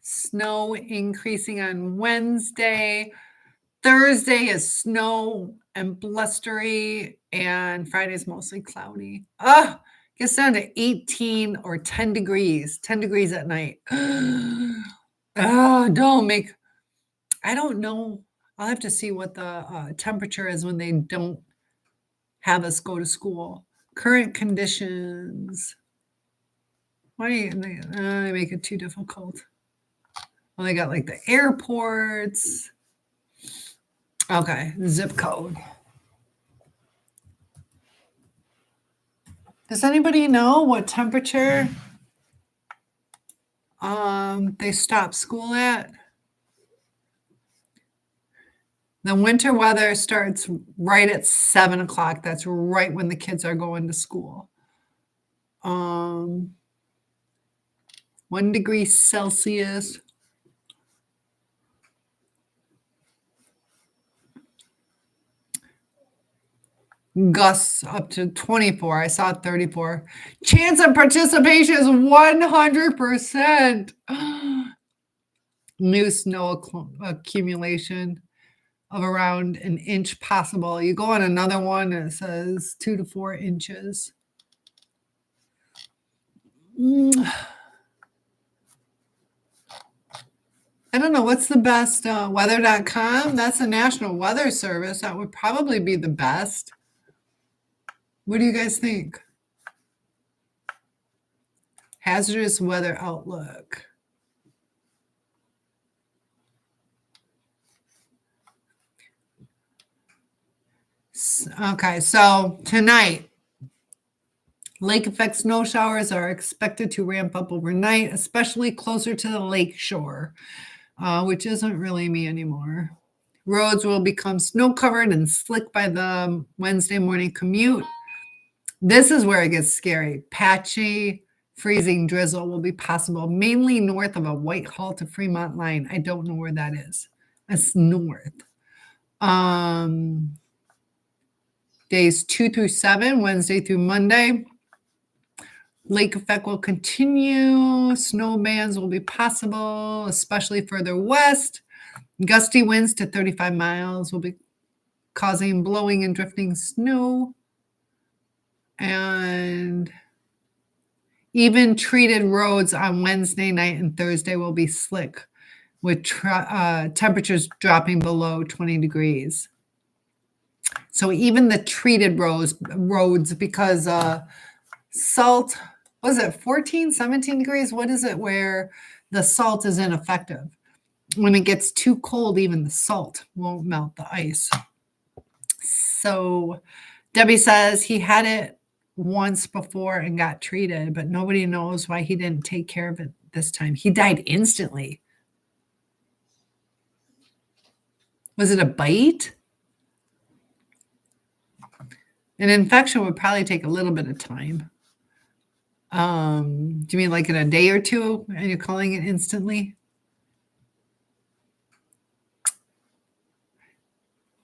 Snow increasing on Wednesday. Thursday is snow and blustery, and Friday's mostly cloudy. Gets down to 18 or 10 degrees, 10 degrees at night. I don't know. I'll have to see what the temperature is when they don't have us go to school. Current conditions. Why do they make it too difficult? Well, they got like the airports. Okay, zip code. Does anybody know what temperature they stop school at? The winter weather starts right at 7 o'clock. That's right when the kids are going to school. 1 degree Celsius. Gusts up to 24. I saw 34. Chance of participation is 100%. New snow accumulation of around an inch possible. You go on another one and it says 2 to 4 inches. I don't know. What's the best? Weather.com? That's a National Weather Service. That would probably be the best. What do you guys think? Hazardous weather outlook. Okay, so tonight, lake effect snow showers are expected to ramp up overnight, especially closer to the lake shore, which isn't really me anymore. Roads will become snow covered and slick by the Wednesday morning commute. This is where it gets scary. Patchy, freezing drizzle will be possible, mainly north of a Whitehall to Fremont line. I don't know where that is. It's north. Days 2 through 7, Wednesday through Monday. Lake effect will continue. Snow bands will be possible, especially further west. Gusty winds to 35 miles will be causing blowing and drifting snow. And even treated roads on Wednesday night and Thursday will be slick, with temperatures dropping below 20 degrees. So even the treated roads, because salt, was it 14, 17 degrees? What is it where the salt is ineffective? When it gets too cold, even the salt won't melt the ice. So Debbie says he had it once before and got treated, but nobody knows why he didn't take care of it this time. He died instantly. Was it a bite? An infection would probably take a little bit of time. Do you mean like in a day or two and you're calling it instantly?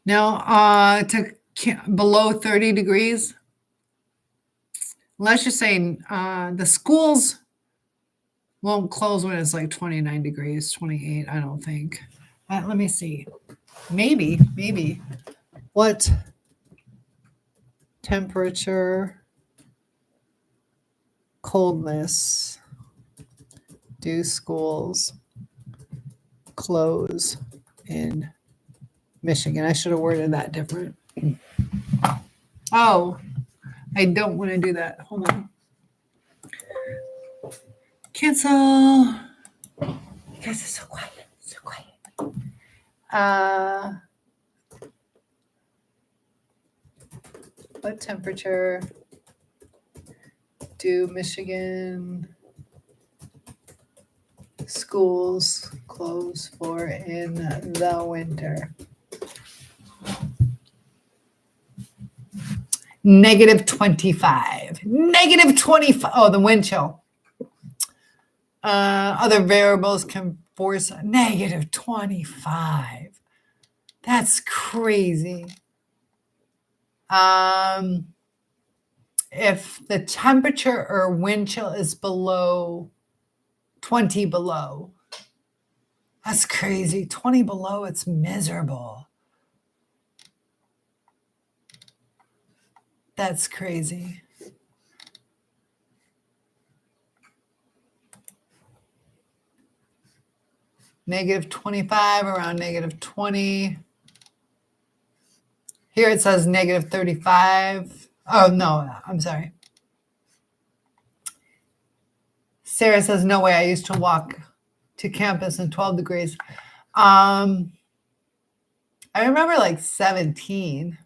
Now, to below 30 degrees, unless you're saying the schools won't close when it's like 29 degrees, 28, I don't think. Let me see. Maybe. What temperature, coldness do schools close in Michigan? I should have worded that different. Oh, I don't want to do that. Hold on. Cancel. You guys are so quiet. So quiet. What temperature do Michigan schools close for in the winter? -25. -25. Oh, the wind chill. Other variables can force -25. That's crazy. If the temperature or wind chill is below 20 below, that's crazy. 20 below, it's miserable. That's crazy. -25, around -20. Here it says -35. Oh, no, I'm sorry. Sarah says, no way, I used to walk to campus in 12 degrees. I remember like 17.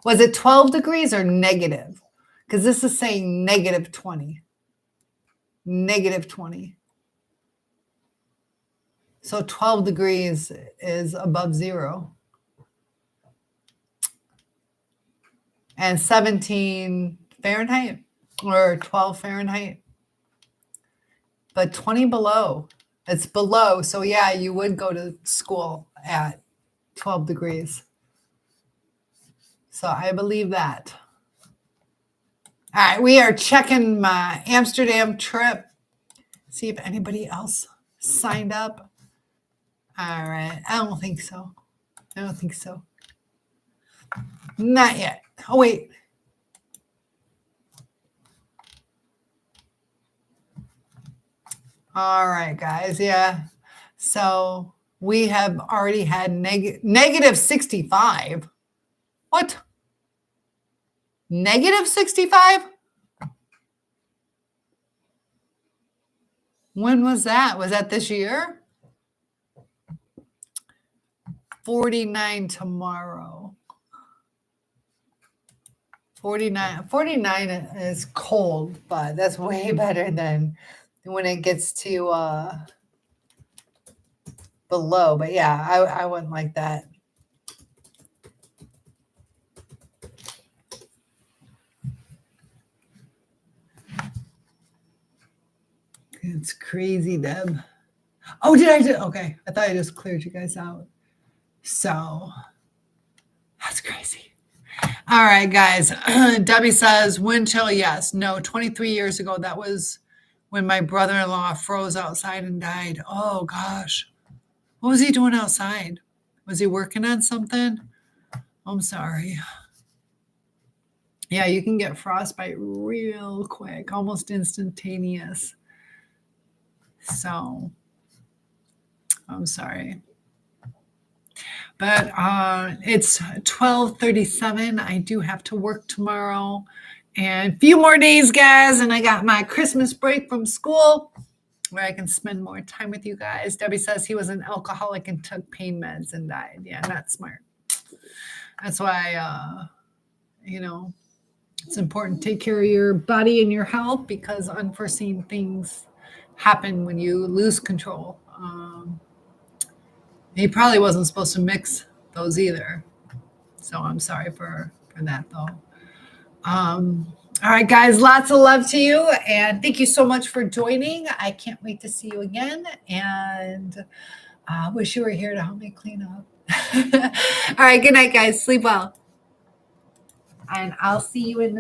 Was it 12 degrees or negative? Because this is saying -20. -20. So 12 degrees is above zero. And 17 Fahrenheit or 12 Fahrenheit. But 20 below, it's below. So yeah, you would go to school at 12 degrees. So I believe that. All right, we are checking my Amsterdam trip. See if anybody else signed up. All right, I don't think so. Not yet. Oh, wait. All right, guys. Yeah. So we have already had -65. What? -65? When was that? Was that this year? 49 tomorrow. 49 is cold, but that's way better than when it gets to below. But yeah, I wouldn't like that. It's crazy, Deb. Oh, did I do? Okay. I thought I just cleared you guys out. So that's crazy. All right, guys. Debbie says, wind chill, yes. No, 23 years ago, that was when my brother-in-law froze outside and died. Oh, gosh. What was he doing outside? Was he working on something? I'm sorry. Yeah, you can get frostbite real quick, almost instantaneous. So I'm sorry. But it's 12:37. I do have to work tomorrow and a few more days, guys. And I got my Christmas break from school where I can spend more time with you guys. Debbie says he was an alcoholic and took pain meds and died. Yeah, not smart. That's why, it's important to take care of your body and your health because unforeseen things happen when you lose control. He probably wasn't supposed to mix those either. So I'm sorry for that, though. All right, guys, lots of love to you. And thank you so much for joining. I can't wait to see you again. And I wish you were here to help me clean up. All right, good night, guys. Sleep well. And I'll see you in the